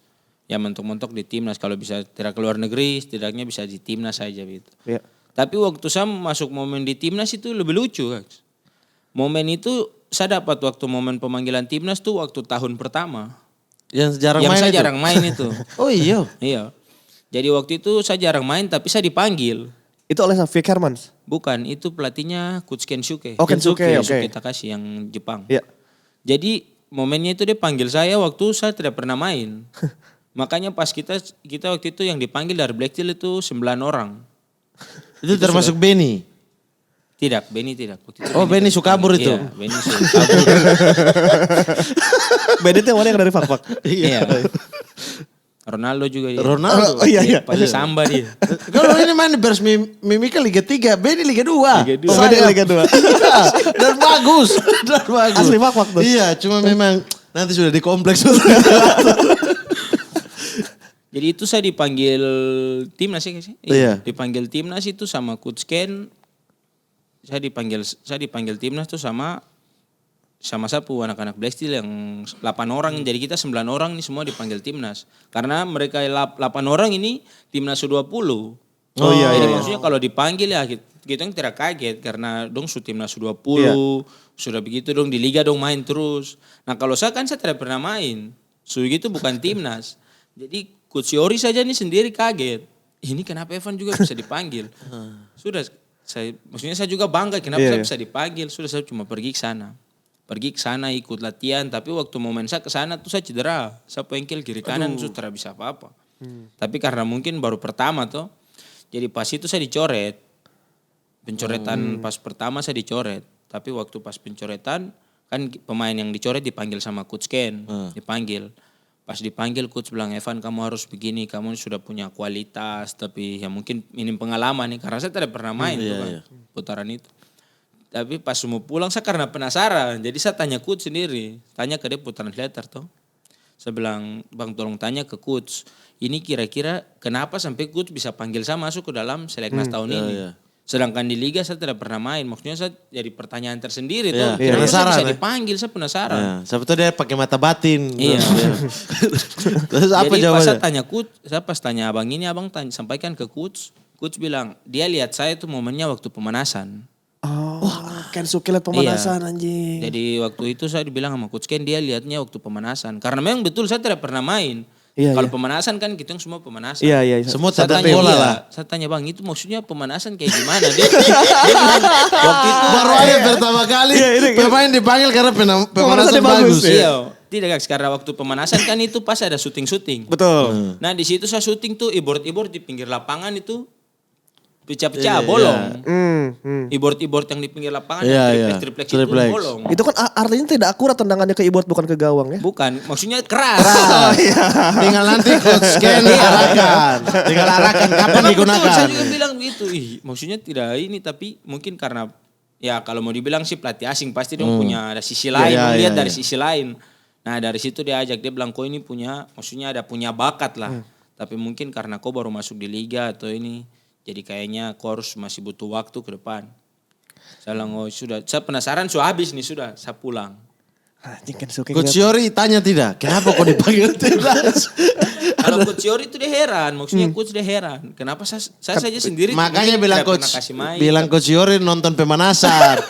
Ya mentok-mentok di timnas, kalau bisa tidak keluar negeri, setidaknya bisa di timnas saja gitu. Iya. Tapi waktu saya masuk momen di timnas itu lebih lucu, Kak. Momen itu saya dapat waktu momen pemanggilan timnas tuh waktu tahun pertama. Yang jarang Yang main saya itu. jarang main itu. Oh iya. Iya. Jadi waktu itu saya jarang main tapi saya dipanggil. Itu oleh Vic Hermans. Bukan, itu pelatihnya Coach Kensuke. Oh, Kensuke, oke. Takashi yang Jepang. Iya. Jadi momennya itu dia panggil saya waktu saya tidak pernah main. Makanya pas kita waktu itu yang dipanggil dari Black Steel itu 9 orang. Itu termasuk Benny. Tidak, Benny tidak. Waktu itu Oh, Benny Sukabur itu. Iya, Benny Sukabur. Beda itu yang mana yang dari Fak-Fak? Iya. Ronaldo juga dia. Ronaldo. Oh iya iya. Pasti samba dia. Kalau ini main di Bears Mimika Liga 3, Benny Liga 2. Oh, Benny Liga 2. Dan bagus. Dan bagus. Asli Fak-Fak tuh. Iya, cuma memang nanti sudah di kompleks. Jadi itu saya dipanggil timnas ya sih? Iya. Dipanggil timnas itu sama Coach Ken. Saya dipanggil timnas tuh sama sapu anak-anak Black Steel yang 8 orang. Jadi kita 9 orang nih semua dipanggil timnas. Karena mereka 8 orang ini timnas U20. Oh iya. Jadi iya. maksudnya kalau dipanggil ya kita yang tidak kaget karena dong su timnas U20. Iya. Sudah begitu dong di liga dong main terus. Nah kalau saya kan saya tidak pernah main. Su gitu bukan timnas. Jadi Coach Yori saja nih sendiri kaget. Ini kenapa Evan juga bisa dipanggil? Sudah maksudnya saya juga bangga kenapa Iya, saya iya. bisa dipanggil. Sudah saya cuma pergi ke sana. Pergi ke sana ikut latihan, tapi waktu momen saya ke sana tuh saya cedera. Saya pengkel kiri kanan, sudah tidak bisa apa-apa. Tapi karena mungkin baru pertama tuh, jadi pas itu saya dicoret. Pencoretan pas pertama saya dicoret. Tapi waktu pas pencoretan, kan pemain yang dicoret dipanggil sama Coach Ken. Dipanggil. Pas dipanggil Coach bilang, Evan kamu harus begini, kamu sudah punya kualitas. Tapi ya mungkin minim pengalaman nih, karena saya tidak pernah main tuh kan, putaran itu. Tapi pas mau pulang saya karena penasaran. Jadi saya tanya Coach sendiri. Tanya ke dia putaran letter tuh. Saya bilang, Bang tolong tanya ke Coach. Ini kira-kira kenapa sampai Coach bisa panggil saya masuk ke dalam seleknas tahun ini. Sedangkan di Liga saya tidak pernah main. Maksudnya saya jadi pertanyaan tersendiri tuh. Kira-kira saya bisa dipanggil, saya penasaran. Ya, sebetulnya dia pakai mata batin. Iya. Terus apa Jadi pas saya jawabannya? tanya Coach, saya pas tanya abang ini, abang sampaikan ke Coach. Coach bilang, dia lihat saya itu momennya waktu pemanasan. Oh, Ken Suki liat pemanasan anjing. Jadi waktu itu saya dibilang sama Coach Ken, dia lihatnya waktu pemanasan. Karena memang betul saya tidak pernah main. Iya, Kalau iya. pemanasan kan kita yang semua pemanasan. Iya iya. Semua Saya tanda tanya, bola iya, lah. saya tanya bang itu maksudnya pemanasan kayak gimana? Dia bilang, waktu itu Baru aja pertama kali pemain dipanggil karena pemanasan bagus. Iya. Tidak guys, karena waktu pemanasan kan itu pas ada syuting-syuting. Betul. Nah di situ saya syuting tuh e-board di pinggir lapangan itu pecah-pecah bolong. E-board yang di pinggir lapangan triplek itu Triplek. bolong. Itu kan artinya tidak akurat tendangannya ke e-board bukan ke gawang ya. Bukan, maksudnya keras. Tinggal nanti Coach Ken arahkan. Tinggal arahkan kapan Memang digunakan. betul, saya juga bilang begitu. Maksudnya tidak ini tapi mungkin karena ya kalau mau dibilang sih pelatih asing pasti dong punya ada sisi lain, lihat dari sisi lain. Nah dari situ dia ajak, dia bilang kau ini maksudnya ada punya bakat lah. Tapi mungkin karena kau baru masuk di liga atau ini, jadi kayaknya kau harus masih butuh waktu ke depan. Saya bilang, oh sudah, saya penasaran sudah habis nih sudah, saya pulang. Anjing Ken Suki. Coach Yori tanya tidak, kenapa kok dipanggil timnas? Kalau Coach Yori itu dia heran, maksudnya Coach dia heran. Kenapa saya saja sendiri Makanya mungkin bilang tidak Coach, pernah kasih main. bilang Coach Yori nonton pemanasan.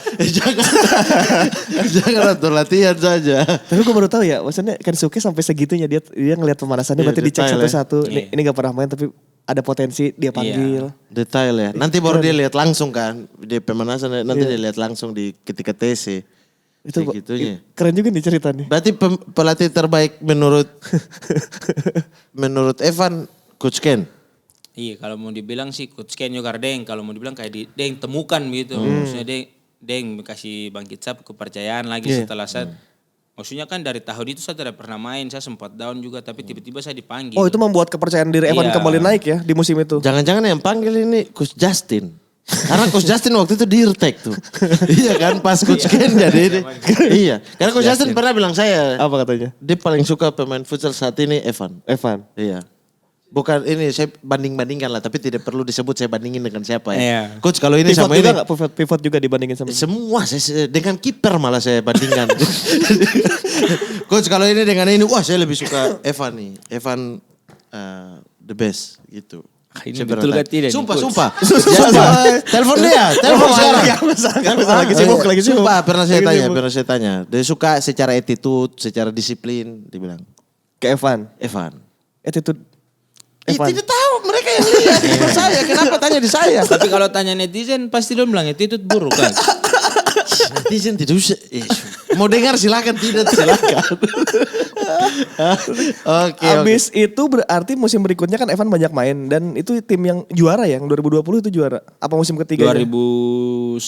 jangan nonton latihan saja. Tapi gue baru tahu ya, maksudnya Ken Suki sampai segitunya dia ngelihat pemanasannya Iya, berarti dicek detail ya. satu-satu. Ini gak pernah main tapi ada potensi dia panggil. Detail ya. Nanti baru dia lihat langsung kan di pemanasan. Nanti dia lihat langsung di ketika TC. Itu Kayak gitunya. keren juga nih ceritanya. Berarti pelatih terbaik menurut Evan Coach Ken. Iya, kalau mau dibilang sih Coach Ken juga Deng, kalau mau dibilang kayak Deng temukan gitu. Maksudnya Deng kasih bangkit saya kepercayaan lagi setelah saya. Maksudnya kan dari tahun itu saya tidak pernah main, saya sempat down juga tapi tiba-tiba saya dipanggil. Oh itu membuat kepercayaan diri Evan Iya. kembali naik ya di musim itu. Jangan-jangan yang panggil ini Coach Justin. Karena Coach Justin waktu itu dirtek tuh. Iya kan pas Coach Ken jadi ini. Iya. Karena Coach Justin pernah bilang saya. Apa katanya? Dia paling suka pemain futsal saat ini Evan. Evan. Iya. Bukan ini saya banding-bandingkan lah. Tapi tidak perlu disebut saya bandingin dengan siapa ya. Iya. Coach kalau ini Pivot sama juga ini. gak? Pivot juga dibandingin sama. Semua dengan kiper malah saya bandingkan. Coach kalau ini dengan ini. Wah saya lebih suka Evan nih. Evan the best gitu. Ini Saya betul pernah gak tidak? Sumpah, nih, Coach? sumpah. Telepon dia, telepon sekarang. Lagi sibuk, lagi sibuk. Sumpah, pernah saya Lagi tanya, sibuk. pernah saya tanya. Dia suka secara attitude, secara disiplin, dibilang. Ke Evan. Evan. Attitude. Ih, Evan. tidak tahu, mereka yang lihat. Bukan saya, kenapa tanya di saya? Tapi kalau tanya netizen pasti dia bilang itu buruk kan. Netizen tidak usah. Mau dengar silakan, tidak silakan. Oke. Abis itu berarti musim berikutnya kan Evan banyak main dan itu tim yang juara ya, yang 2020 itu juara. Apa musim ketiga? 2019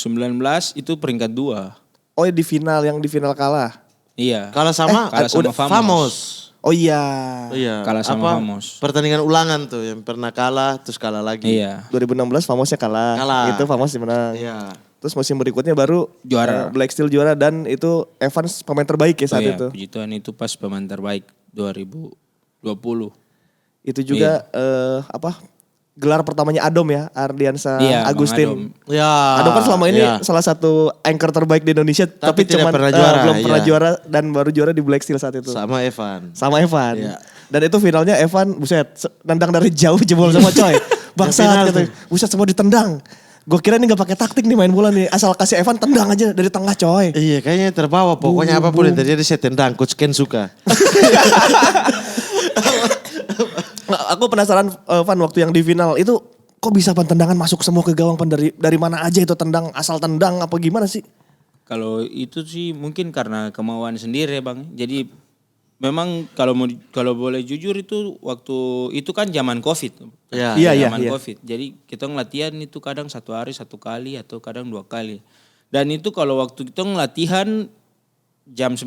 itu peringkat 2. Oh di final, yang di final kalah. Iya. Kalah sama kalah sama Famos. Oh iya. Oh iya. Kalah sama Famos. Pertandingan ulangan tuh yang pernah kalah terus kalah lagi. Iya. 2016 Famosnya kalah. Itu Famos yang menang. Iya. Terus musim berikutnya baru Juara. Black Steel juara dan itu Evans pemain terbaik ya saat itu. Puji Tuhan itu pas pemain terbaik 2020. Itu juga gelar pertamanya Adom ya, Ardiansa Iya, Bang Agustin. Adom. Ya. Adom kan selama ini ya. salah satu anchor terbaik di Indonesia, tapi tidak cuman pernah juara, belum pernah iya. juara dan baru juara di Black Steel saat itu. Sama Evan. Sama Evan. Iya. Dan itu finalnya Evan, buset, nendang dari jauh jebol semua coy. Bangsat final gitu. Buset semua ditendang. Gue kira ini gak pakai taktik nih main bola nih. Asal kasih Evan tendang aja dari tengah coy. Iya kayaknya terbawa. Pokoknya apapun yang terjadi saya tendang. Coach Ken suka. Aku penasaran Van waktu yang di final itu kok bisa Van tendangan masuk semua ke gawang Van dari mana aja itu tendang, asal tendang apa gimana sih? Kalau itu sih mungkin karena kemauan sendiri ya Bang. Jadi memang kalau boleh jujur itu waktu itu kan zaman Covid. Iya, Zaman Covid. Jadi kita ngelatihan itu kadang 1 hari 1 kali atau kadang 2 kali. Dan itu kalau waktu kita ngelatihan jam 9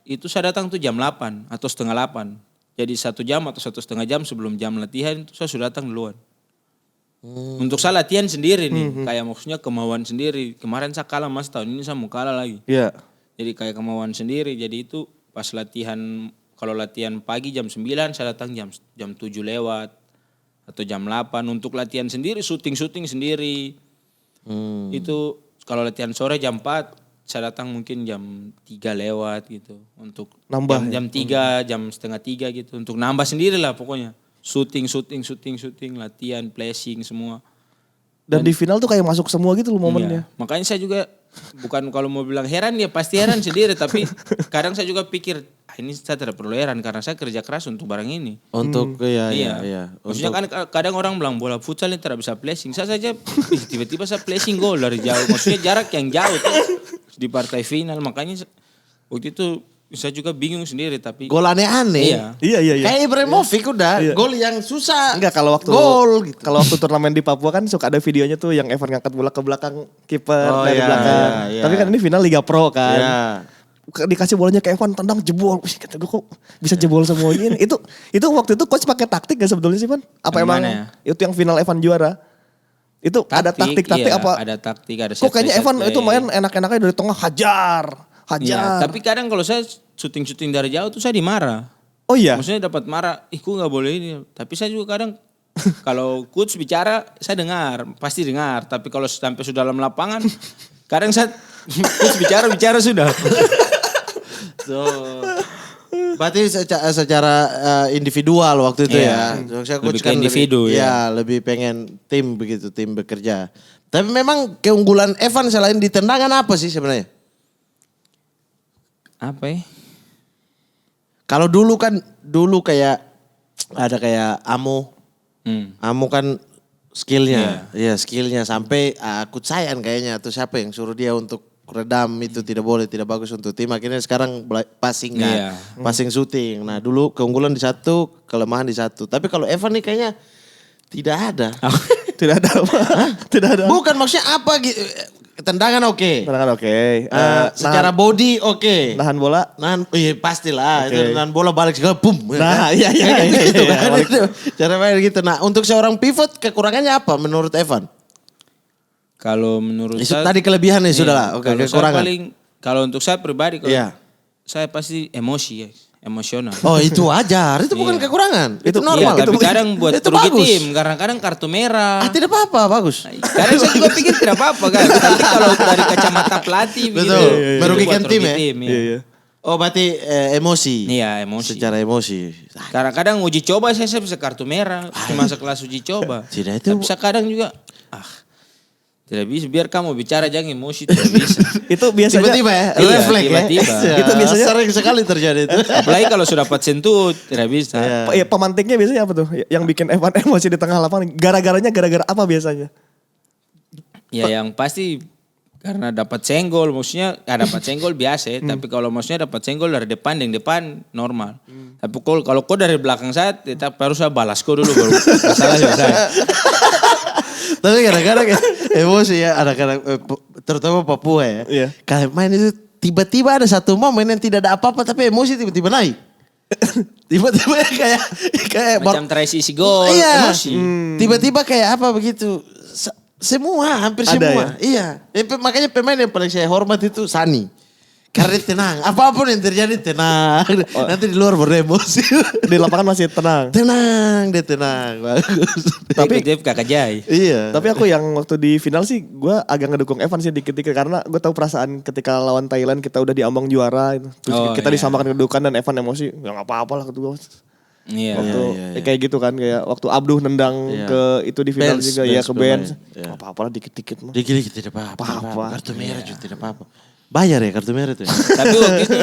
itu saya datang tuh jam 8 atau setengah 8. Jadi 1 jam atau 1,5 jam sebelum jam latihan itu saya sudah datang duluan. Untuk saya latihan sendiri nih, kayak maksudnya kemauan sendiri. Kemarin saya kalah Mas, tahun ini saya mau kalah lagi. Iya. Jadi kayak kemauan sendiri. Jadi itu pas latihan, kalau latihan pagi jam 9 saya datang jam 7 lewat atau jam 8 untuk latihan sendiri, syuting sendiri. Itu kalau latihan sore jam 4 saya datang mungkin jam 3 lewat gitu untuk Nambah jam 3, jam setengah 3 gitu untuk nambah sendiri lah pokoknya. Syuting, latihan, flashing semua. Dan di final tuh kayak masuk semua gitu loh momennya. Iya. Makanya saya juga bukan kalau mau bilang heran ya pasti heran sendiri tapi kadang saya juga pikir ini saya tidak perlu heran karena saya kerja keras untuk barang ini. Untuk iya. Maksudnya kan kadang orang bilang bola futsal ini tidak bisa flashing. Saya saja tiba-tiba saya flashing gol dari jauh. Maksudnya jarak yang jauh tuh di partai final. Makanya waktu itu saya juga bingung sendiri tapi Gol aneh-aneh. Iya. Iya. Kayak Ibrahimovic udah. Iya. Gol yang susah. Enggak kalau waktu Gol gitu. kalau waktu turnamen di Papua kan suka ada videonya tuh yang Evan ngangkat bola ke belakang kiper Oh, dari iya, belakang. iya. Tapi kan ini final Liga Pro kan. Iya. Dikasih bolanya ke Evan tendang jebol. Wih, kata gue kok bisa jebol semua ini. Itu waktu itu coach pakai taktik gak sebetulnya sih, Van? Apa Yang emang mana ya? itu yang final Evan juara? Itu ada taktik iya, apa? Ada taktik, ada Kok kayaknya set Evan play. itu main enak-enaknya dari tengah hajar. Iya, tapi kadang kalau saya syuting dari jauh tuh saya dimarah. Oh iya. Maksudnya dapat marah, kok nggak boleh ini. Tapi saya juga kadang kalau coach bicara saya dengar, pasti dengar. Tapi kalau sampai sudah dalam lapangan, kadang saya coach bicara sudah. So, berarti secara individual waktu itu ya. Saya Lebih coach ke individu, ya. Lebih pengen tim begitu, tim bekerja. Tapi memang keunggulan Evan selain di tendangan apa sih sebenarnya? Apa ya? Kalau dulu kayak ada kayak Amo. Amo kan skillnya. Iya skillnya sampai aku sayang kayaknya. Atau siapa yang suruh dia untuk redam itu tidak boleh, tidak bagus untuk tim. Akhirnya sekarang passing kan. Iya. Passing shooting. Nah dulu keunggulan di satu, kelemahan di satu. Tapi kalau Evan nih kayaknya tidak ada. Tidak ada apa? Tidak ada. Bukan maksudnya apa gitu. Tendangan oke. Tendangan oke. Secara body oke. Nahan bola. Iya pastilah. Oke. Itu nahan bola balik segala boom. Nah, iya. Gitu Iya, kan. balik. Itu. Cara main gitu. Nah untuk seorang pivot kekurangannya apa menurut Evan? Kalau menurut saya Tadi kelebihan nih sudah lah. Oke kalau saya kekurangan. kalau untuk saya pribadi kalau Iya. saya pasti emosi ya, emosional. Oh itu wajar. Itu bukan Iya. kekurangan. Itu Iya, normal. tapi kadang buat itu rugi bagus. tim, kadang-kadang kartu merah. Tidak apa-apa bagus. Kadang saya juga pikir tidak apa-apa kan. Tapi kalau dari kacamata pelatih begitu. Betul. itu Merugikan buat tim rugi ya? Iya. Oh berarti emosi. Iya, emosi. Secara emosi. Kadang-kadang uji coba saya bisa kartu merah, cuma sekelas uji coba. Tidak, itu- Tapi saya kadang juga tidak bisa, biar kamu bicara jangan emosi, tidak bisa. Itu biasanya Tiba-tiba ya. Iya, Refleks ya. tiba-tiba. Itu biasanya- sering sekali terjadi itu. Apalagi kalau sudah dapat sentuh, tidak bisa. Ya, pemantiknya biasanya apa tuh? Yang bikin Evan emosi di tengah lapangan. Gara-garanya gara-gara apa biasanya? Ya yang pasti Karena dapat senggol, maksudnya dapat senggol biasa ya. Tapi kalau maksudnya dapat senggol dari depan, yang depan normal. Tapi kalau kau dari belakang saya, tetap harus saya balas kau dulu baru masalah selesai. Tapi kadang-kadang emosi ya anak-anak terutama Papua ya. Iya. Kalau main itu tiba-tiba ada satu momen yang tidak ada apa-apa tapi emosi tiba-tiba naik. Tiba-tiba kayak Macam transisi gol, iya. emosi. Tiba-tiba kayak apa begitu. Semua, hampir Ada semua. ya? Iya. Makanya pemain yang paling saya hormat itu Sani. Karena dia tenang. Apapun yang terjadi tenang. Nanti di luar baru emosi. Di lapangan masih tenang. Tenang, dia tenang. Bagus. Tapi dia kakak Jai. Iya. Tapi aku yang waktu di final sih gue agak ngedukung Evan sih dikit-dikit karena gue tahu perasaan ketika lawan Thailand kita udah diambang juara gitu. Terus kita iya. disamakan kedudukan dan Evan emosi ya nggak apa-apa lah kata gue. Iya. Waktu kayak gitu kan kayak waktu Abduh nendang ke itu di final Benz, juga ya Benz ke bench. pemain. Iya. Nggak apa-apa lah dikit-dikit mah. Dikit-dikit tidak apa-apa. Apa-apa. Kartu merah juga tidak apa-apa. Bayar ya kartu merah itu. Tapi waktu itu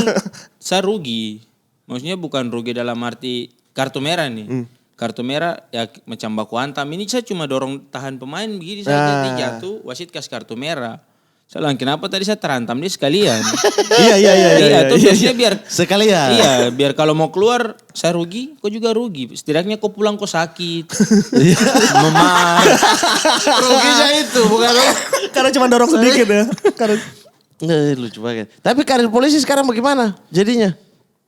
saya rugi. Maksudnya bukan rugi dalam arti kartu merah nih. Kartu merah ya macam baku hantam. Ini saya cuma dorong tahan pemain begini saja. Dia jatuh, wasit kasih kartu merah. Saya bilang kenapa tadi saya terhantam dia sekalian. Iya, tuh biasanya biar Sekalian. Iya, biar kalau mau keluar saya rugi, kau juga rugi. Setidaknya kau pulang kau sakit. Memar. Ruginya itu bukan Karena cuma dorong sedikit ya. Karena lucu banget. Tapi karir polisi sekarang bagaimana jadinya?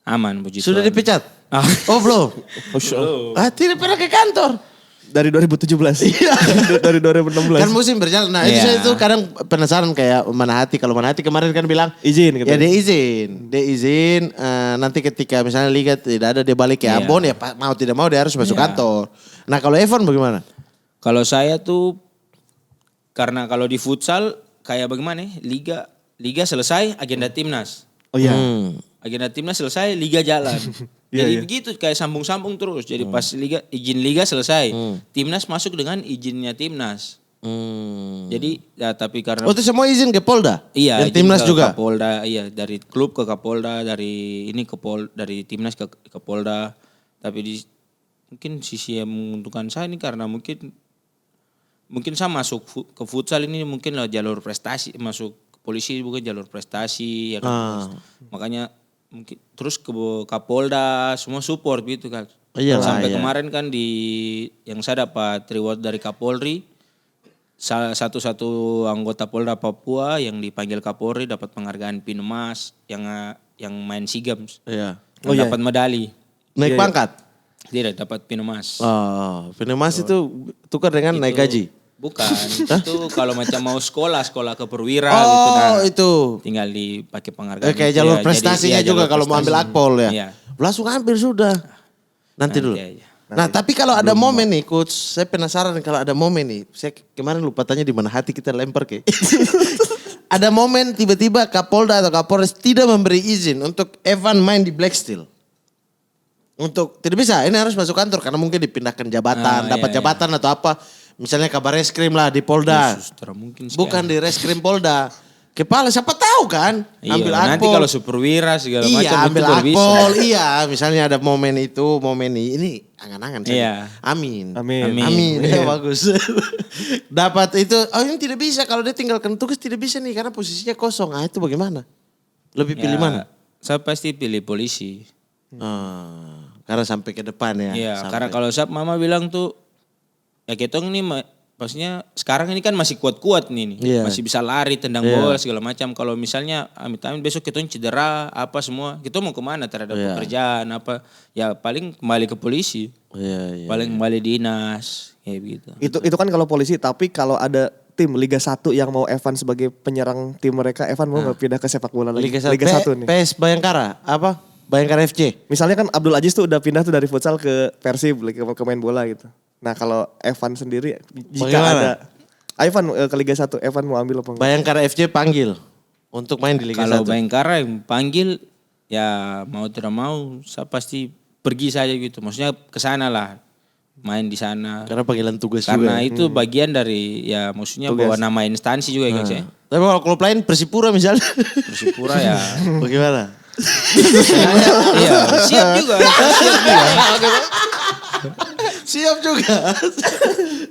Aman puji Sudah Tuhan. dipecat? Ah. Oh belum? Belum. Tidak pernah ke kantor. dari 2017. Dari 2016. Kan musim berjalan. Nah itu Iya. saya tuh kadang penasaran kayak Manahati. Kalau Manahati kemarin kan bilang Izin gitu. ya dia izin. Nanti ketika misalnya liga tidak ada dia balik ke Iya. Ambon ya mau tidak mau dia harus masuk Iya. kantor. Nah kalau Evan bagaimana? Kalau saya tuh karena kalau di futsal kayak bagaimana ya? Liga selesai agenda timnas. Oh iya. Agenda timnas selesai liga jalan. Jadi begitu kayak sambung-sambung terus. Jadi pas izin liga selesai, timnas masuk dengan izinnya timnas. Jadi ya tapi karena Oh itu semua izin ke Polda? iya Dan izin timnas ke juga? Kapolda, iya dari klub ke Kapolda, dari ini dari timnas ke Kapolda. Tapi mungkin sisi yang menguntungkan saya ini karena mungkin saya masuk ke futsal ini mungkin lah jalur prestasi, masuk ke polisi bukan jalur prestasi ya kan. Makanya mungkin terus ke Kapolda semua support gitu kan. Iyalah, Sampai iya. kemarin kan yang saya dapat reward dari Kapolri satu-satu anggota Polda Papua yang dipanggil Kapolri dapat penghargaan pin emas yang main SEA Games. Iya. Dapat medali. Naik pangkat? Tidak dapat pin emas. Oh, Pinomas itu tukar dengan naik gaji? Bukan, itu kalau macam mau sekolah ke perwira gitu nah. Oh itu. Tinggal dipakai penghargaan. Kayak itu jalur ya. prestasinya Jadi, juga jalur kalau mau ambil prestasi. akpol ya. Iya. Langsung ambil sudah. Nanti dulu. aja. Nah tapi kalau ada momen nih coach, saya penasaran kalau ada momen nih. Saya kemarin lupa tanya di mana hati kita lempar ke. Ada momen tiba-tiba Kapolda atau Kapolres tidak memberi izin untuk Evan main di Black Steel. Untuk tidak bisa, ini harus masuk kantor karena mungkin dipindahkan jabatan, dapat iya. jabatan atau apa. Misalnya kabar reskrim lah di Polda. Suster, mungkin Bukan di reskrim Polda. Kepala siapa tahu kan? Iya, Ambil nanti akpol. kalau superwira segala macam Iya itu ambil baru bisa. akpol. Iya misalnya ada momen itu, momen ini angan-angan saja. Iya. Amin. Amin. Amin. Ya, bagus. Dapat itu, oh ini tidak bisa kalau dia tinggalkan tugas tidak bisa nih karena posisinya kosong. Ah itu bagaimana? Lebih pilih Ya, mana? Saya pasti pilih polisi. Karena sampai ke depan ya. Iya, Sampai. karena kalau mama bilang tuh ya ketong ini maksudnya sekarang ini kan masih kuat-kuat nih. Iya. Masih bisa lari, tendang bola segala macam. Kalau misalnya amit-amit besok ketong cedera apa semua, kita mau kemana terhadap pekerjaan apa? Ya paling kembali ke polisi. Iya. Paling kembali dinas kayak gitu. Itu kan kalau polisi, tapi kalau ada tim Liga 1 yang mau Evan sebagai penyerang tim mereka, Evan mau nggak pindah ke sepak bola lagi? Liga 1 nih. PS Bayangkara apa? Bayangkara FC. Misalnya kan Abdul Aziz tuh udah pindah tuh dari futsal ke Persib, ke main bola gitu. Nah kalau Evan sendiri, jika Bagaimana? ada Evan ke Liga 1, Evan mau ambil apa enggak? Bayangkara FC panggil untuk main di Liga 1. Kalau Bayangkara yang panggil ya mau tidak mau saya pasti pergi saja gitu. Maksudnya ke sana lah. Main di sana. Karena panggilan tugas Karena juga. itu bagian dari ya maksudnya bawa nama instansi juga ya guys ya. Tapi kalau klub lain Persipura misalnya. Persipura ya. Bagaimana? Iya, siap juga. Siap juga.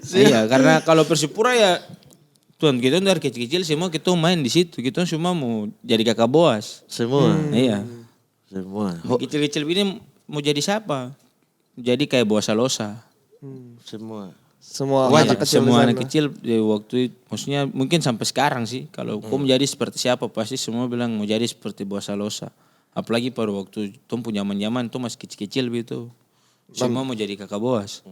Iya, karena kalau Persipura ya Tuan kita dari kecil-kecil semua kita main di situ. Kita semua mau jadi kakak boas. Semua. Iya. Semua. Kecil-kecil ini mau jadi siapa? Jadi kayak boas losa. Semua. Semua Wajib. anak kecil di Semua sana. anak kecil di waktu itu, maksudnya mungkin sampai sekarang sih. Kalau kau menjadi seperti siapa pasti semua bilang mau jadi seperti boas losa. Apalagi pada waktu Tom punya zaman-zaman tuh masih kecil-kecil gitu. Semua mau jadi kakak boas.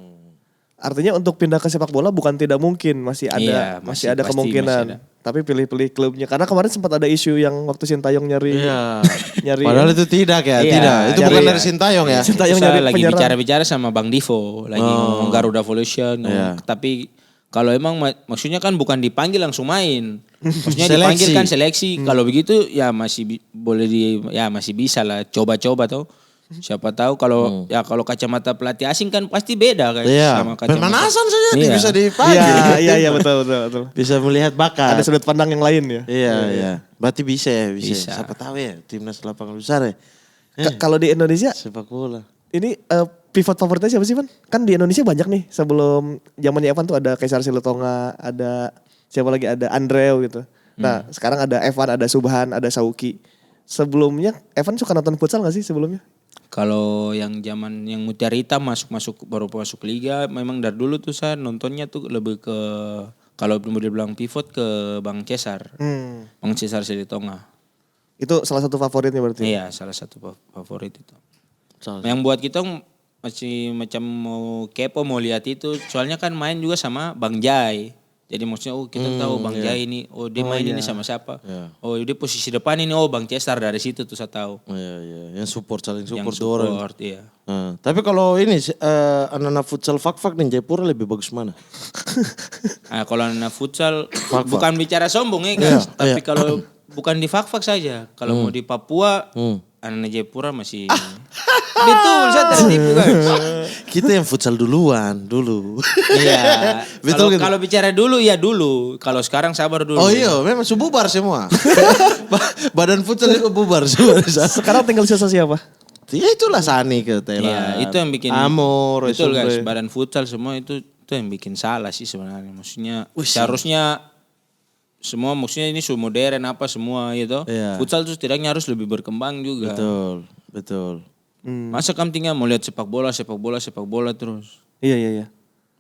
Artinya untuk pindah ke sepak bola bukan tidak mungkin, masih ada Iya, masih ada pasti kemungkinan. masih ada. Tapi pilih-pilih klubnya. Karena kemarin sempat ada isu yang waktu Sintayong nyari Iya. nyari Padahal itu tidak ya, Iya, tidak. Itu bukan nyari- dari Sintayong ya. Sintayong Saya nyari lagi penyerang. bicara-bicara sama Bang Divo, lagi ngomong Garuda Evolution. Iya. Tapi kalau emang maksudnya kan bukan dipanggil langsung main. Maksudnya Seleksi. dipanggil kan seleksi. Kalau begitu ya masih boleh ya masih bisa lah coba-coba tuh. Siapa tahu kalau ya kalau kacamata pelatih asing kan pasti beda kan Iya. sama kacamata. Pemanasan saja Iya. bisa dipanggil. Iya betul. Bisa melihat bakat. Ada sudut pandang yang lain ya. Iya, iya. Berarti bisa ya, bisa. Bisa. Siapa tahu ya, timnas lapangan besar ya. Kalau di Indonesia Sepak bola. ini pivot favoritnya siapa sih, Van? Kan di Indonesia banyak nih. Sebelum zamannya Evan tuh ada Kaisar Silutonga, ada siapa lagi, ada Andreu gitu. Nah, sekarang ada Evan, ada Subhan, ada Sauki. Sebelumnya Evan suka nonton futsal gak sih sebelumnya? Kalau yang zaman yang Mutiara Hitam baru masuk liga, memang dari dulu tuh saya nontonnya tuh lebih ke kalau belum dibilang pivot ke Bang Cesar. Bang Cesar Silitonga. Itu salah satu favoritnya berarti. Iya, salah satu favorit itu. Salah Yang buat kita masih macam mau kepo mau lihat itu, soalnya kan main juga sama Bang Jai. Jadi maksudnya kita tahu Bang Jai ini, dia main ini sama siapa. Iya. Oh dia posisi depan ini, Bang Cesar dari situ tuh saya tahu. Iya, iya. Yang support, saling Yang support, dorong. support, iya. Tapi kalau ini anak-anak futsal fak-fak di Jayapura lebih bagus mana? Nah, kalau anak futsal bukan bicara sombong ya guys, tapi kalau bukan di fak-fak saja, kalau mau di Papua, anak Jayapura masih betul, saya tertipu guys. Kita yang futsal duluan, dulu. Iya. Betul gitu? Kalau bicara dulu ya dulu, kalau sekarang sabar dulu. Oh iya, memang bubar semua. Badan futsal itu bubar semua. Sekarang tinggal sisa siapa? Ya itulah Sani ke Thailand. Iya, itu yang bikin Amor, betul guys, Esombre. badan futsal semua itu yang bikin salah sih sebenarnya. Maksudnya seharusnya semua maksudnya ini su modern apa semua gitu. Iya. Futsal itu setidaknya harus lebih berkembang juga. Betul, betul. Masa kamu tinggal mau lihat sepak bola terus. Iya.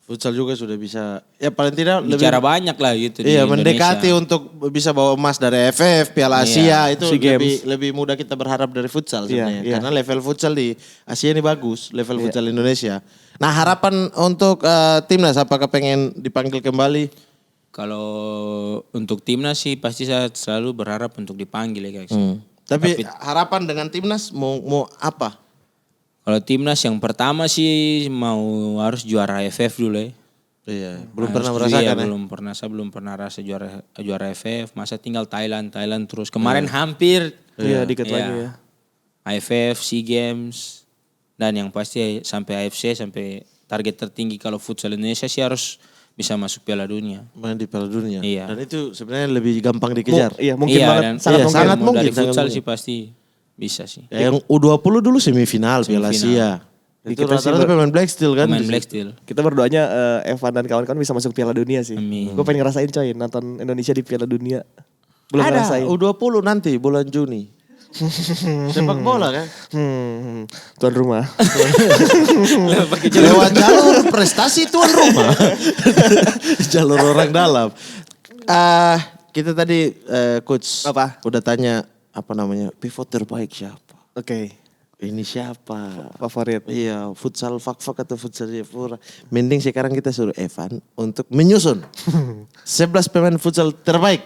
Futsal juga sudah bisa, ya paling tidak lebih Bicara banyak lah gitu di iya, Indonesia. mendekati untuk bisa bawa emas dari FF, Piala Asia itu SEA Games. lebih mudah kita berharap dari futsal Iya, sebenarnya. iya. Karena level futsal di Asia ini bagus, level futsal Indonesia. Nah harapan untuk timnas apakah pengen dipanggil kembali? Kalau untuk timnas sih pasti saya selalu berharap untuk dipanggil ya guys. Tapi harapan dengan timnas mau apa? Kalau timnas yang pertama sih mau harus juara AFF dulu ya. Iya, belum Harus pernah dulu merasakan ya, ya. Saya belum pernah rasa juara AFF. Masa tinggal Thailand terus. Kemarin hampir. Iya, dikit Iya. lagi ya. AFF, SEA Games. Dan yang pasti sampai AFC, sampai target tertinggi kalau futsal Indonesia sih harus bisa masuk Piala Dunia. Main di Piala Dunia. Iya. Dan itu sebenarnya lebih gampang dikejar. Mungkin Iya, banget. dan Sangat iya, mungkin. sangat mau mungkin, dari sangat futsal mungkin. sih pasti bisa sih. Ya, yang U20 dulu semifinal Piala Asia. Itu Kita sih rata-rata pemain Black Steel kan. Pemain di Black situ. Steel. Kita berdoanya Evan dan kawan-kawan bisa masuk Piala Dunia sih. Amin. Gue pengen ngerasain coy, nonton Indonesia di Piala Dunia. Belum Ada ngerasain. U20 nanti bulan Juni. Sepak bola kan. Tuan rumah. Lewat jalur prestasi tuan rumah. Jalur orang dalam. Kita tadi coach Apa? udah tanya apa namanya pivot terbaik siapa? Oke, Ini siapa? favorit. Iya, futsal fak-fak atau futsal Jayapura. Mending sekarang kita suruh Evan untuk menyusun 11 pemain futsal terbaik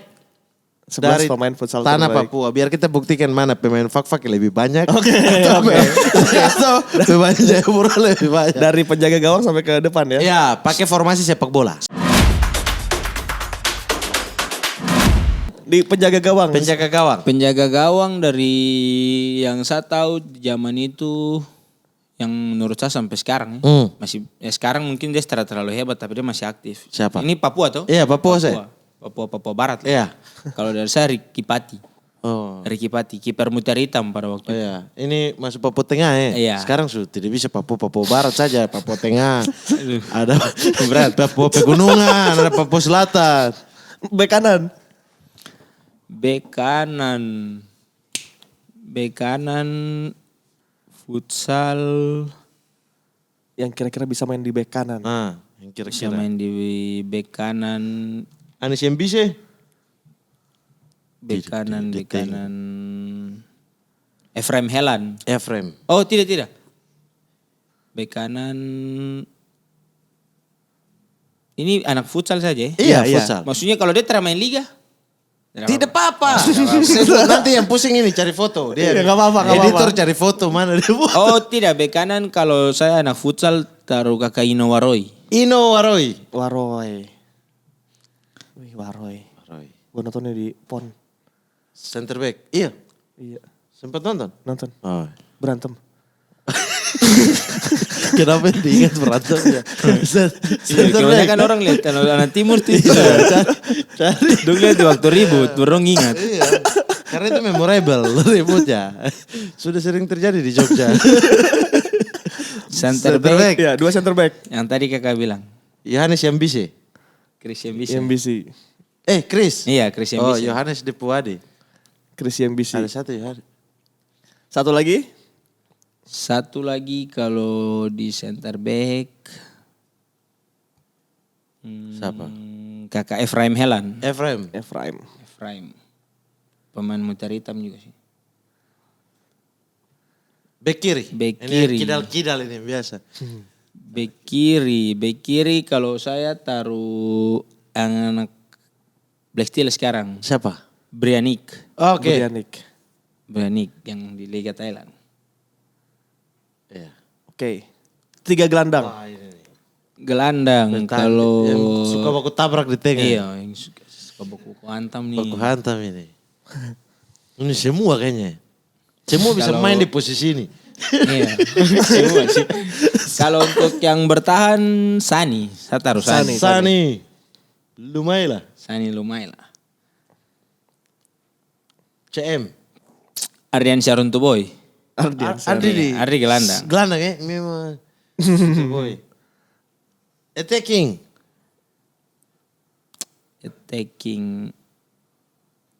11 dari pemain futsal tanah terbaik. Papua. Biar kita buktikan mana pemain fak-fak yang lebih banyak. Atau pemain Jayapura lebih banyak. Dari penjaga gawang sampai ke depan ya. Ya, pakai formasi sepak bola. Di penjaga gawang. Penjaga gawang. Penjaga gawang dari yang saya tahu di zaman itu yang menurut saya sampai sekarang ya. Masih sekarang mungkin dia terlalu hebat tapi dia masih aktif. Siapa? Ini Papua tuh? Iya, Papua saya. Papua Barat. Iya. Kalau dari saya Ricky Pati. Oh. Ricky Pati, kiper Mutiara Hitam pada waktu itu. Iya, ini masuk Papua Tengah ya. Iya. Sekarang sudah tidak bisa Papua Barat saja, Papua Tengah. Ada berat Papua Pegunungan, ada Papua Selatan. Bek kanan. Bek kanan. Bek kanan futsal Yang kira-kira bisa main di bek kanan. Yang bisa kira-kira. main di bek kanan. Anis yang bisa? Bek kanan, Tidak, bek kanan. Efrem Helan. Efrem. Oh tidak. Bek kanan. Ini anak futsal saja ya? Iya, Iya. futsal. Maksudnya kalau dia tidak main liga? Tidak apa-apa. Nanti yang pusing ini cari foto. Dia Iya, nggak apa-apa, nggak editor apa-apa. cari foto mana dia buat. Oh tidak, bek kanan kalau saya anak futsal taruh kakak Ino Waroy. Ino Waroy. Waroy. Wih, Waroy. Waroy. Gue nontonnya di PON. Center back. Iya. Iya, Sempat nonton? nonton. Oh. Berantem. Kenapa diingat berantem ya? Center Kebanyakan back. orang lihat kalau anak timur tuh itu. Cari. Dulu lihat di waktu ribut, baru ingat. Iya. Karena itu memorable ributnya. Sudah sering terjadi di Jogja. Center Center back back. Iya, 2 center back. Ya. yang tadi kakak bilang. Yohanes yang bisa. Christian bisa. YMBC. Chris. Iya, Christian Oh, bisa. Yohanes de Puade. Chris YMBC. Ada satu Yohanes. Satu lagi. Satu lagi kalau di center back. Siapa? Kakak Efraim Helan. Efrem. Efraim. Efraim. Pemain mutar hitam juga sih. Back kiri. Back Ini kiri. kidal-kidal ini biasa. Bek kiri kalau saya taruh anak Black Steel sekarang. Siapa? Brianik. Oke. Brianik yang di Liga Thailand. Iya. Oke. 3 gelandang. Gelandang kalau yang suka baku tabrak di tengah. iya yang suka baku hantam nih. Baku hantam ini. Ini semua kayaknya. Semua bisa Kalau- main di posisi ini. Iya. Semua sih. Kalau untuk yang bertahan Sani, saya taruh Sani. Sani. Lumayan lah. Sani lumayan lah. CM. Ardian Syaruntuboy. Ardi gelandang. Gelandang ya. Memang. Boy. Attacking. Attacking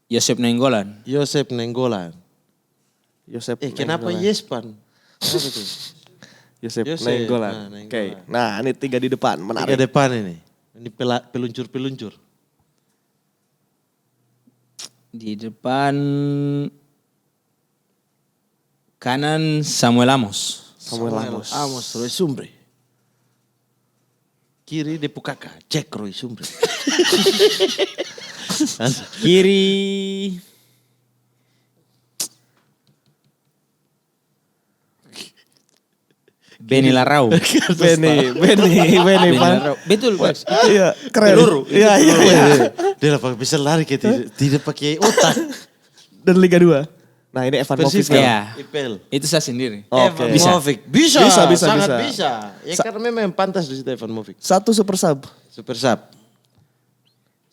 Yosep Nenggolan. Yosep Nenggolan. Yosep. Kenapa Nainggolan. Yespan? Kenapa tuh? Yosep Yosep, Nainggolan. nah, Nainggolan. Oke. Nah, ini 3 di depan. Tiga Menarik. depan ini. Ini peluncur-peluncur. Di depan kanan Samuel Amos. Samuel Amos. Amos Roy Sumbre. Kiri Depu Kakak. Jack Roy Sumbre. Kiri Benny Larau. Benny, Benny Pak. Larau. Betul, Pak. Iya, keren. Peluru. Iya. Dia lah bisa lari ke tidak pakai otak. Dan Liga 2. Nah, ini Evan Movic. Persib Iya. Ipel. Itu saya sendiri. Oke. Evan Bisa. Movic. Bisa, sangat bisa. bisa. Ya karena memang yang pantas di situ Evan Movic. 1 super sub. Super sub.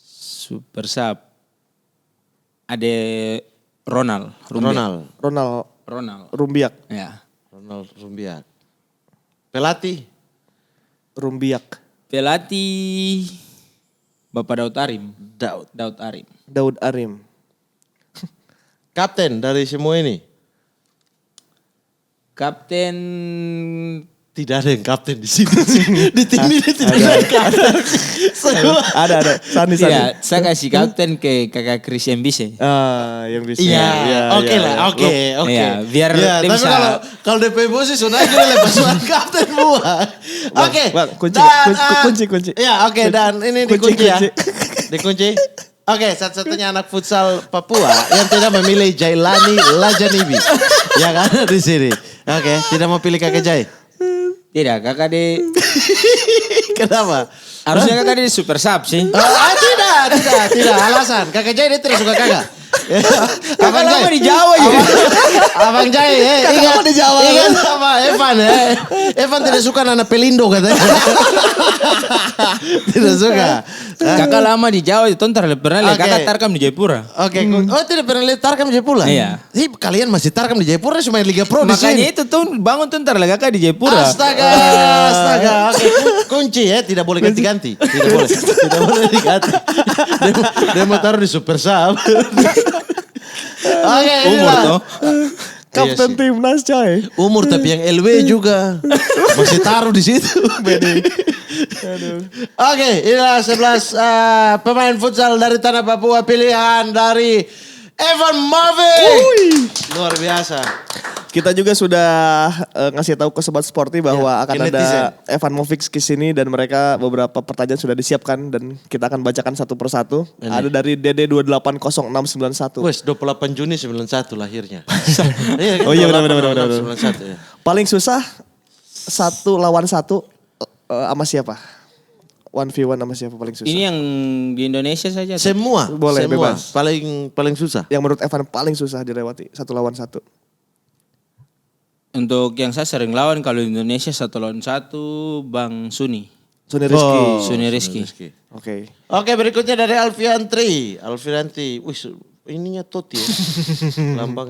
Super sub. Ada Ronald. Rumbiak. Ronald Rumbiak. Ya. Ronald Rumbiak. Pelatih. Rumbiak. Pelatih Bapak Daud Arim. Daud Arim. Daud Arim. Kapten dari semua ini. Kapten Tidak ada yang kapten di sini. Di tim ini tidak ada yang kapten. Semua. Ada. Sani. tidak, saya kasih kapten ke kakak Christian Bise. Yang bisa. Iya, oke lah, oke. Iya, biar Ya, dia tapi bisa- kalau DP posisi sudah aja lepas suara kapten buah. Oke. Bang, kunci, Dan, kunci. Ya, oke, dan ini Kunci, dikunci ya. kunci. Dikunci. Oke, satu-satunya anak futsal Papua yang tidak memilih Jailani Lajanibi. Yang ada di sini. Oke, tidak mau pilih kakek Jai. Tidak, kakak di Kenapa? harusnya kakak di super sub sih. Tidak. Alasan. Kakek Jai dia tidak suka kakak. Kakak lama di Jawa ya. Abang Jai, ingat di Jawa. Ingat sama Evan ya. Evan tidak suka Nana Pelindo katanya. Tidak suka. Kakak lama di Jawa itu pernah lihat Oke. kakak Tarkam di Jayapura. Oke, oh tidak pernah lihat Tarkam di Jayapura? Iya. Kalian masih Tarkam di Jayapura cuma Liga Pro di Makanya sini. itu tuh bangun tuh ntar lah kakak di Jayapura. Astaga, astaga. Oke, kunci ya, tidak boleh ganti-ganti. Tidak boleh, tidak boleh diganti. Dia mau taruh di Super Sub. Oke, Umur inilah. tuh. Kapten Iya sih. timnas coy. Umur tapi yang LW juga masih taruh di situ. Oke, inilah 11 pemain futsal dari Tanah Papua pilihan dari Evan Murphy. Luar biasa. Kita juga sudah ngasih tahu ke Sobat Sporty bahwa Ya, akan ke ada netizen. Evan Movix ke sini dan mereka beberapa pertanyaan sudah disiapkan dan kita akan bacakan satu persatu. Ada dari Dede 280691. Wes 28 Juni 91 lahirnya. Iya kan? Oh iya, benar, 91 ya. Paling susah 1 lawan 1 sama siapa? 1v1 sama siapa paling susah? Ini yang di Indonesia saja. tuh. Semua, Boleh, semua. bebas. Paling susah. Yang menurut Evan paling susah dilewati 1 lawan 1. Untuk yang saya sering lawan kalau di Indonesia 1 lawan 1 Bang Suni. Suni Rizky. Suni Rizky. Oke. Oke, berikutnya dari Alfiantri. Wih, ininya Toti ya. Lambang.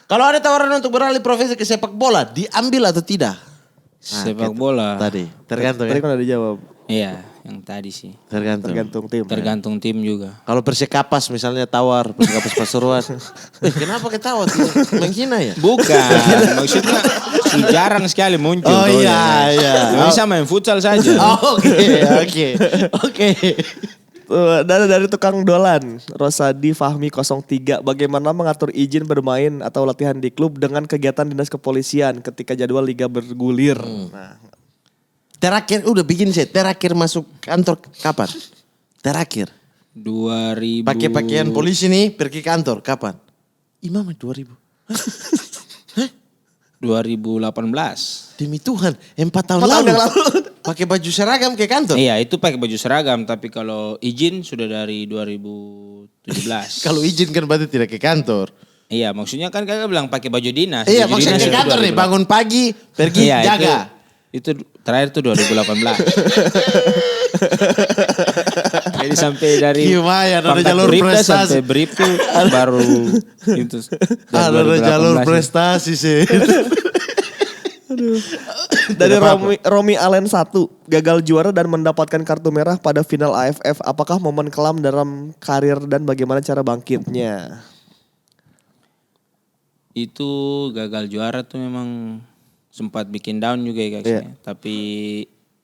Kalau ada tawaran untuk beralih profesi ke sepak bola, diambil atau tidak? Sepak bola. Tadi, tergantung Tadi ya. kan udah dijawab. Iya, yang tadi sih. Tergantung. Tergantung tim. Tergantung tim juga. Kalau Persikapas misalnya tawar, Persikapas Pasuruan. Kenapa ketawa? Menghina ya? Bukan, maksudnya jarang sekali muncul. Oh tuh, iya, ya. iya. Bisa main futsal saja. Oh, Oke. Dari tukang dolan, Rosadi Fahmi 03, bagaimana mengatur izin bermain atau latihan di klub dengan kegiatan dinas kepolisian ketika jadwal liga bergulir? Nah, Terakhir, udah bikin saya. Terakhir masuk kantor kapan? Terakhir. 2000. Pakai pakaian polisi nih, pergi kantor kapan? Imam 2000. 2018. Demi Tuhan, 4 tahun 4 tahun lalu. yang lalu. Pakai baju seragam ke kantor. Iya, itu pakai baju seragam, tapi kalau izin sudah dari 2017. Kalau izin kan berarti tidak ke kantor. Iya, maksudnya kan kakak bilang pakai baju dinas. Iya, Baju maksudnya dinas ke itu kantor nih, 2018. bangun pagi, pergi Iya, jaga. Itu terakhir tuh 2018. Jadi sampai dari Gimana, ada pangkat jalur bribda prestasi. sampai brib tuh baru itu. Ada 2018 jalur ya. prestasi sih. dari Romi Allen 1, gagal juara dan mendapatkan kartu merah pada final AFF. Apakah momen kelam dalam karir dan bagaimana cara bangkitnya? Itu gagal juara tuh memang sempat bikin down juga ya guys. Iya. Ya. Tapi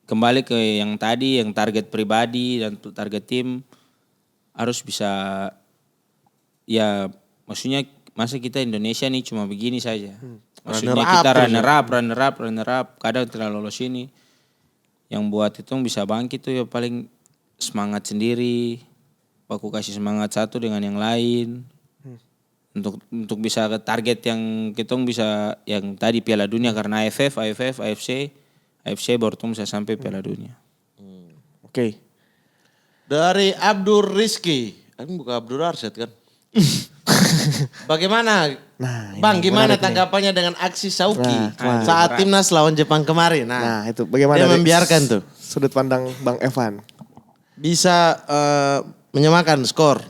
kembali ke yang tadi, yang target pribadi dan target tim harus bisa, ya maksudnya masa kita Indonesia nih cuma begini saja. Maksudnya Runner kita up runner up, kadang tidak lolos ini. Yang buat itu bisa bangkit tuh ya paling semangat sendiri. Aku kasih semangat satu dengan yang lain. Untuk bisa ke target yang kita bisa yang tadi Piala Dunia karena AFF, AFC baru tuh bisa sampai Piala Dunia. Oke. Dari Abdur Rizky. Kan bukan Abdur Arsyad kan? Bagaimana? Nah, ini Bang, gimana menarik nih. tanggapannya dengan aksi Sauki Nah, saat timnas lawan Jepang kemarin? Nah, itu bagaimana dia dari membiarkan tuh. sudut pandang Bang Evan? Bisa menyamakan skor.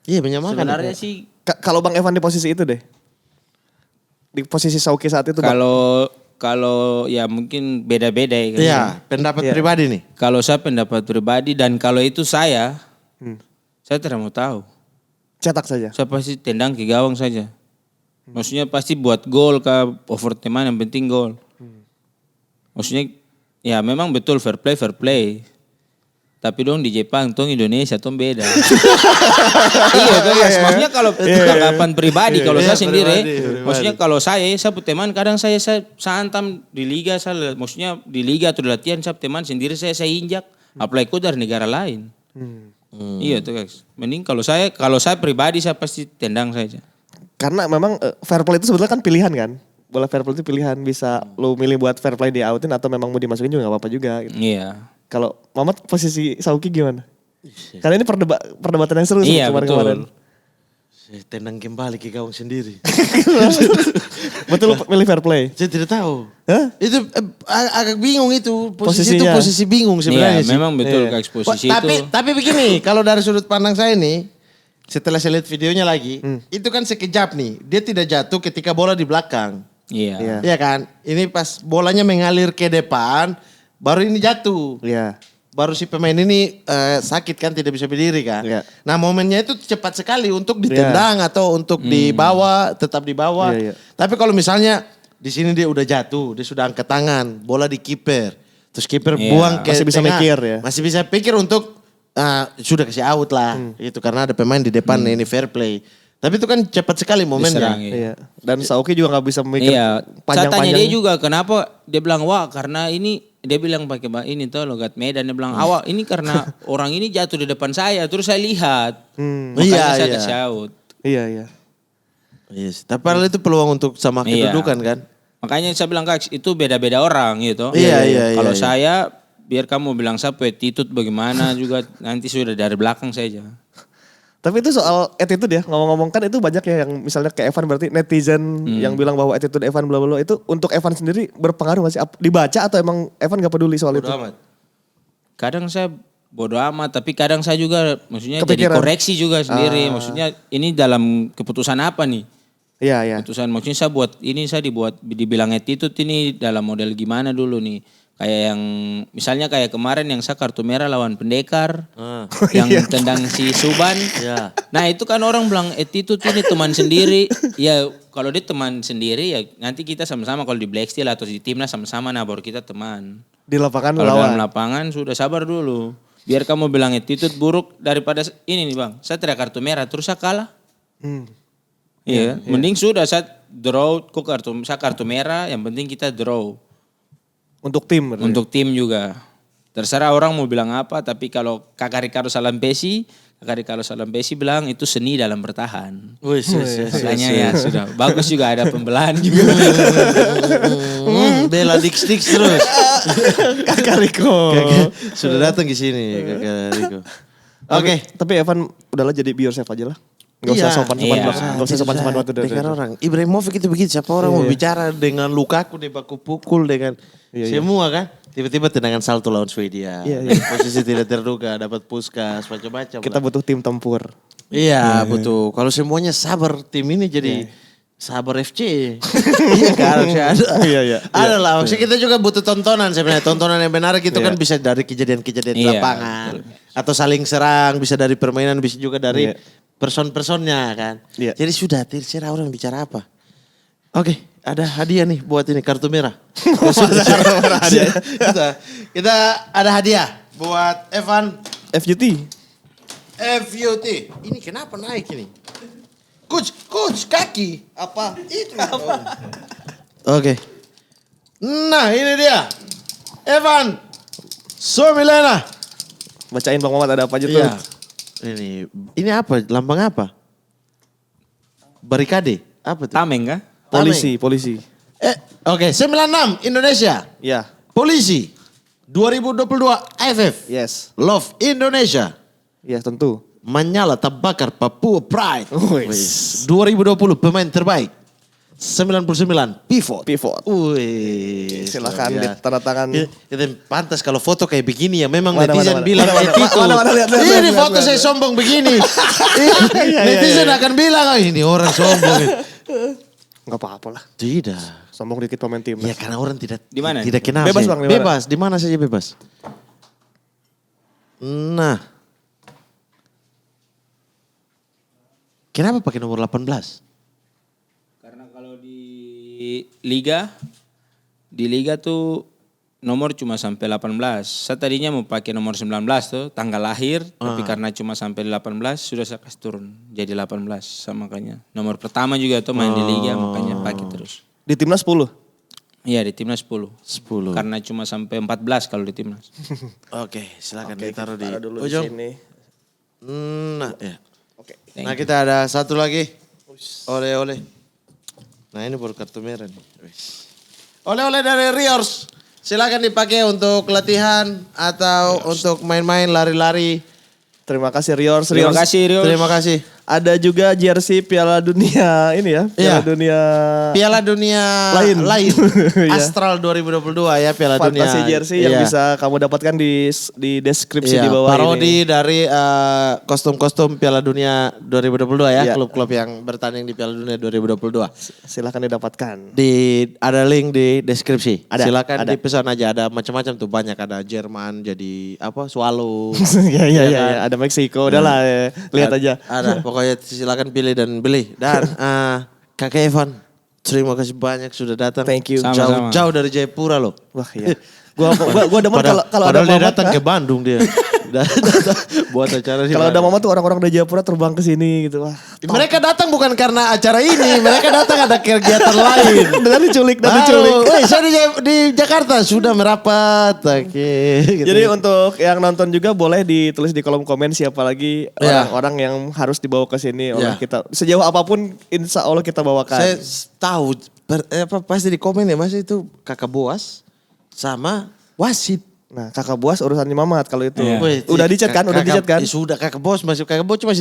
Iya, menyamakan. Sebenarnya sih Kalau Bang Evan di posisi itu deh. Di posisi Sauki saat itu Bang. kalau ya mungkin beda-beda ya. kan. Iya, pendapat Iya. pribadi nih. Kalau saya pendapat pribadi dan kalau itu saya tidak mau tahu. Cetak saja. Saya pasti tendang ke gawang saja. Maksudnya pasti buat gol ke overtime yang penting gol. Maksudnya ya memang betul fair play. Tapi dong di Jepang, tong Indonesia, tong beda. Iya tuh guys. Maksudnya kalau tanggapan pribadi, kalau saya sendiri, pribadi. maksudnya kalau saya teman kadang saya hantam di liga, maksudnya di liga atau di latihan saya teman sendiri saya injak, apalagi itu dari negara lain. Iya tuh guys. Mending kalau saya pribadi saya pasti tendang saja. Karena memang fair play itu sebetulnya kan pilihan kan. Bola fair play itu pilihan, bisa lo milih buat fair play di outin atau memang mau dimasukin juga gak apa-apa juga gitu. Iya. Kalau Mamat posisi Sauki gimana? Karena ini perdebatan yang seru Iya kemarin-kemarin. betul. Tendang kembali ke gawang sendiri. Betul milih fair play. Saya tidak tahu. Hah? Itu agak bingung itu. Posisi itu Posisinya. posisi bingung sebenarnya Iya, sih. memang betul Iya. Kak, posisi Tapi itu. begini, kalau dari sudut pandang saya nih, setelah saya lihat videonya lagi, itu kan sekejap nih. Dia tidak jatuh ketika bola di belakang. Iya. Iya. Iya kan? Ini pas bolanya mengalir ke depan, baru ini jatuh. Iya. Baru si pemain ini sakit kan, tidak bisa berdiri kan. Iya. Nah momennya itu cepat sekali untuk ditendang atau untuk dibawa, tetap dibawa. Iya, iya. Tapi kalau misalnya di sini dia udah jatuh, dia sudah angkat tangan, bola di kiper. Terus kiper Iya. buang ke Masih bisa tengah. mikir ya. Masih bisa pikir untuk sudah kasih out lah. Itu karena ada pemain di depan ini fair play. Tapi itu kan cepat sekali momennya. Diserang, iya. Iya. Dan Sauki juga nggak bisa mikir Iya, saya tanya panjang-panjang. dia juga kenapa dia bilang wah karena ini dia bilang pakai ini tuh logat Medan dia bilang awak ini karena orang ini jatuh di depan saya terus saya lihat makanya Iya, saya iya. kasih out. Iya, iya. Yes. Tapi padahal itu peluang untuk sama Iya. kedudukan kan. Makanya saya bilang Kak itu beda-beda orang gitu. Iya, iya, iya, Kalau iya. saya biar kamu bilang saya attitude bagaimana juga nanti sudah dari belakang saja. Tapi itu soal attitude ya, ngomong-ngomong kan itu banyak ya yang misalnya ke Evan berarti netizen yang bilang bahwa attitude Evan bla bla bla itu untuk Evan sendiri berpengaruh gak sih? Dibaca atau emang Evan gak peduli soal itu? Bodo amat. Kadang saya bodoh amat tapi kadang saya juga maksudnya jadi Kepikiran. koreksi juga sendiri. Maksudnya ini dalam keputusan apa nih? Iya, iya. Keputusan maksudnya saya buat ini saya dibilang attitude ini dalam model gimana dulu nih. Kayak yang misalnya kayak kemarin yang saya kartu merah lawan Pendekar. Yang tendang si Suban. Iya. Nah itu kan orang bilang attitude ini teman sendiri. Ya kalau dia teman sendiri ya nanti kita sama-sama kalau di Black Steel atau di Timnas sama-sama nah baru kita teman. Di lapangan Kalau dalam lawan. lapangan sudah sabar dulu. Biar kamu bilang attitude buruk daripada ini nih bang. Saya tidak kartu merah terus saya kalah. Hmm. Iya, mending sudah saya draw kok saya kartu merah yang penting kita draw. Untuk tim berarti. Untuk tim juga. Terserah orang mau bilang apa, tapi kalau Kakak Ricardo Salampesi bilang itu seni dalam bertahan. Wih, Makanya ya sudah. Bagus juga ada pembelaan juga. bela Dix terus. Kakak Riko. Sudah datang ke sini Kakak Riko. Oke. Tapi Evan udahlah jadi be yourself aja lah. Gak usah Iya. sopan-sopan Iya. belakang. Gak usah sopan-sopan waktu dari. Dengan orang. Ibrahimovic itu begitu. Siapa orang mau bicara dengan Lukaku, dia baku pukul dengan semua kan. Tiba-tiba tendangan salto lawan Swedia. Iya, iya. Posisi tidak terduga, dapat puskas, macam-macam. Kita lah. butuh tim tempur. Iya, betul. Kalau semuanya sabar, tim ini jadi sabar FC. Iya kan, harusnya ada. Iya, iya. Ada lah, maksudnya kita juga butuh tontonan sebenarnya. Tontonan yang benar gitu Iya. kan bisa dari kejadian-kejadian di Iya, lapangan. Atau saling serang, bisa dari permainan, bisa juga dari Iya. person-personnya kan. Iya. Jadi sudah, terserah orang bicara apa. Oke, ada hadiah nih buat ini kartu merah. kita ada hadiah buat Evan FUT. FUT. Ini kenapa naik ini? Coach, kaki. Apa? Itu. Oke. Nah, ini dia. Evan Somilena. Bacain Bang Mamat ada apa aja tuh. Iya. Ini apa? Lambang apa? Barikade. Apa tuh? Tameng kah? Polisi. Oke, 96 Indonesia. Ya. Polisi 2022 AFF. Yes. Love Indonesia. Yes tentu. Menyala terbakar Papua Pride. Wis. 2020 pemain terbaik. 99 pivot. Wih. Silakan luar biasa. ditandatangan. Itu pantas kalau foto kayak begini ya. Memang Mana, netizen mana. bilang Mana, itu. lihat. Ini foto saya sombong begini. Netizen akan bilang, oh, ini orang sombong. Gak apa-apa lah. Tidak. Sombong dikit pemain tim. Ya karena orang tidak Di mana? tidak kenal. Bebas, saya. Bang, di mana? Bebas, di mana saja bebas. Nah. Kenapa pakai nomor 18? Karena kalau di liga tuh nomor cuma sampai 18. Saya tadinya mau pakai nomor 19 tuh, tanggal lahir, tapi karena cuma sampai 18 sudah saya kasih turun jadi 18 sama makanya. Nomor pertama juga tuh main di liga makanya pakai terus. Di timnas 10. Iya di timnas 10. 10. Karena cuma sampai 14 kalau di timnas. Oke, silakan ditaruh di Taruh dulu di ujung. sini. Nah, ya. Oke. Thank Nah, you. kita ada satu lagi. Oleh-oleh. Nah, ini baru kartu merah nih. Oleh-oleh dari Riors. Silakan dipakai untuk latihan atau untuk main-main lari-lari. Terima kasih Riors. Terima kasih Rio. Terima kasih. Ada juga jersey Piala Dunia ini ya. Piala Iya. Dunia. Piala Dunia Lain. Iya. Astral 2022 ya Piala Dunia. Fantasi jersey yang Iya. bisa kamu dapatkan di deskripsi Iya, di bawah parodi ini. dari kostum-kostum Piala Dunia 2022 ya, Iya. klub-klub yang bertanding di Piala Dunia 2022. Silahkan didapatkan. Ada link di deskripsi. Ada, Silakan ada. dipesan aja, ada macam-macam tuh, banyak, ada Jerman jadi apa? Swallow. Iya, Iya iya, kan? iya. Ada Meksiko. Udahlah, ya. Lihat aja. Ada, pokoknya silakan pilih dan beli. Dan Kakak Evan, terima kasih banyak sudah datang. Thank you. Sama-sama. Jauh dari Jayapura loh. Wah, iya. Gua demen kalau ada Padahal dia Mamat, datang ke Bandung dia. Buat acara sih. kalau ada Mamat tuh orang-orang dari Jayapura terbang ke sini gitu. Wah. Mereka datang bukan karena acara ini, mereka datang ada kegiatan lain. Dan diculik, Woi, saya di Jakarta sudah merapat. Oke. gitu. Jadi untuk yang nonton juga boleh ditulis di kolom komen siapa lagi Iya. orang-orang yang harus dibawa ke sini oleh Iya. kita. Sejauh apapun insya Allah kita bawakan. saya tahu pasti di komen ya Mas itu Kakak Boas sama wasit. Nah, Kakak Buas urusannya Mamat kalau itu. Iya. Wih, Udah dicat kan? Udah dicat kan? Sudah Kakak Bos masih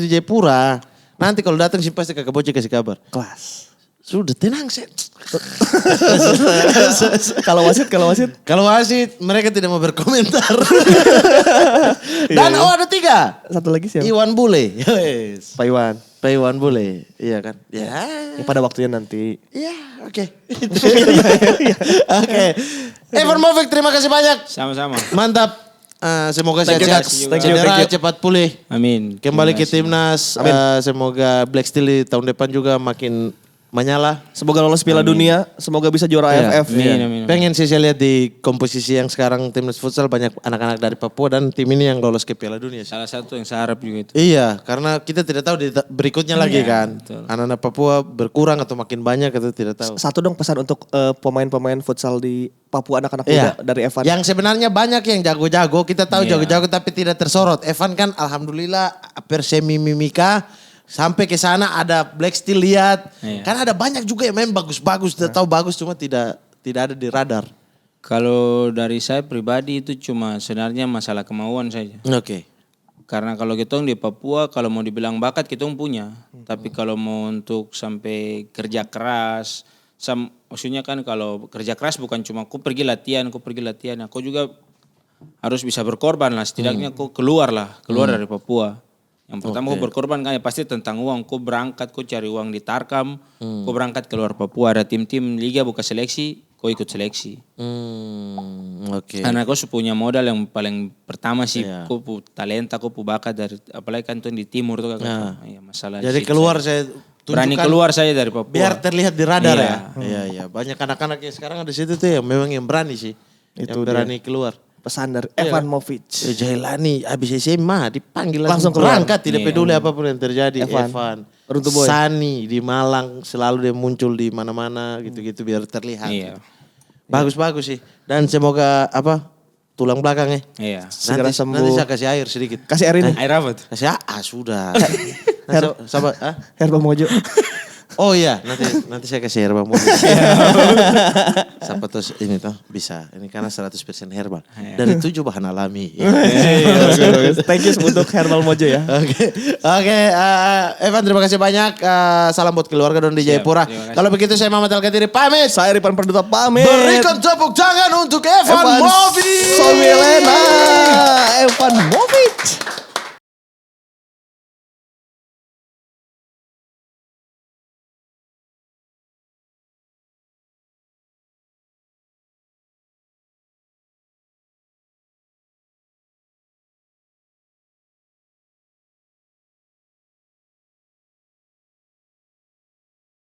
di Jayapura. Nanti kalau datang sih pasti Kakak Bos kasih kabar. Kelas. Sudah tenang sih. Kalau wasit Kalau wasit mereka tidak mau berkomentar. Dan ada 3. satu lagi siapa? Iwan Bule. Yes. Pak Iwan. Pak Iwan Bule. Iya kan? Ya. Ya, pada waktunya nanti. Iya, oke. Oke. Evan Movic, terima kasih banyak. Sama-sama. Mantap. Semoga Thank you, sehat-sehat. Dax. Thank you, Cedera thank you. cepat pulih. Amin. Kembali ke Terima kasih. timnas. Semoga Black Steel di tahun depan juga makin menyala. Semoga lolos Piala Dunia, semoga bisa juara Iya. AFF. Amin, Iya. amin. Pengen sih saya lihat di komposisi yang sekarang timnas futsal banyak anak-anak dari Papua dan tim ini yang lolos ke Piala Dunia. Salah satu yang saya harap juga itu. Iya, karena kita tidak tahu di berikutnya lagi Iya, kan. betul. Anak-anak Papua berkurang atau makin banyak itu tidak tahu. Satu dong pesan untuk pemain-pemain futsal di Papua anak-anak Iya. muda dari Evan. Yang sebenarnya banyak yang jago-jago, kita tahu Iya. jago-jago tapi tidak tersorot. Evan kan alhamdulillah persemi mimika sampai ke sana ada Black Steel lihat. Iya. Kan ada banyak juga yang main bagus-bagus, tidak tahu bagus cuma tidak ada di radar. Kalau dari saya pribadi itu cuma sebenarnya masalah kemauan saja. Oke. Karena kalau kita di Papua kalau mau dibilang bakat kita punya. Tapi kalau mau untuk sampai kerja keras. Maksudnya kan kalau kerja keras bukan cuma aku pergi latihan. Aku juga harus bisa berkorban lah. Setidaknya aku keluar dari Papua. Yang pertama aku berkorban kan ya pasti tentang uang. Aku berangkat, aku cari uang di Tarkam. Aku berangkat keluar Papua. Ada tim-tim liga buka seleksi, aku ikut seleksi. Oke. Karena aku punya modal yang paling pertama sih, Iya. aku pu talenta, aku pu bakat dari apalagi kan tuh di timur tuh kan. Ya, masalah. Jadi situ keluar saya. saya Berani tunjukkan keluar saya dari Papua. biar terlihat di radar Iya. ya. Iya. Banyak anak-anak yang sekarang ada di situ tuh yang memang yang berani sih. Itu yang berani keluar. Pesan dari Iya. Evan Movic. Jailani habis SMA dipanggil Langsung langsung keluar. berangkat tidak Iya. peduli apapun yang terjadi. Evan. Evan. Runtuh Boy. Sani di Malang selalu dia muncul di mana-mana gitu-gitu biar terlihat. Iya. Bagus-bagus sih. Dan semoga tulang belakang ya. Iya. Segera Nanti, sembuh. nanti saya kasih air sedikit. Kasih air ini. Air apa tuh? Kasih sudah. Sabar. Herbal Mojo. Oh iya, nanti saya kasih herbal mobil. Siapa tuh ini tuh bisa. Ini karena 100% herbal. Dari 7 bahan alami. Ya. Thank you untuk Herbal Mojo ya. Oke, Evan terima kasih banyak. Salam buat keluarga don di Jayapura. terima kasih. Kalau begitu saya Mamat Al-Katiri pamit. Saya Ripan Perduta pamit. Berikan tepuk tangan untuk Evan Movic. Sobilena. Evan Movic.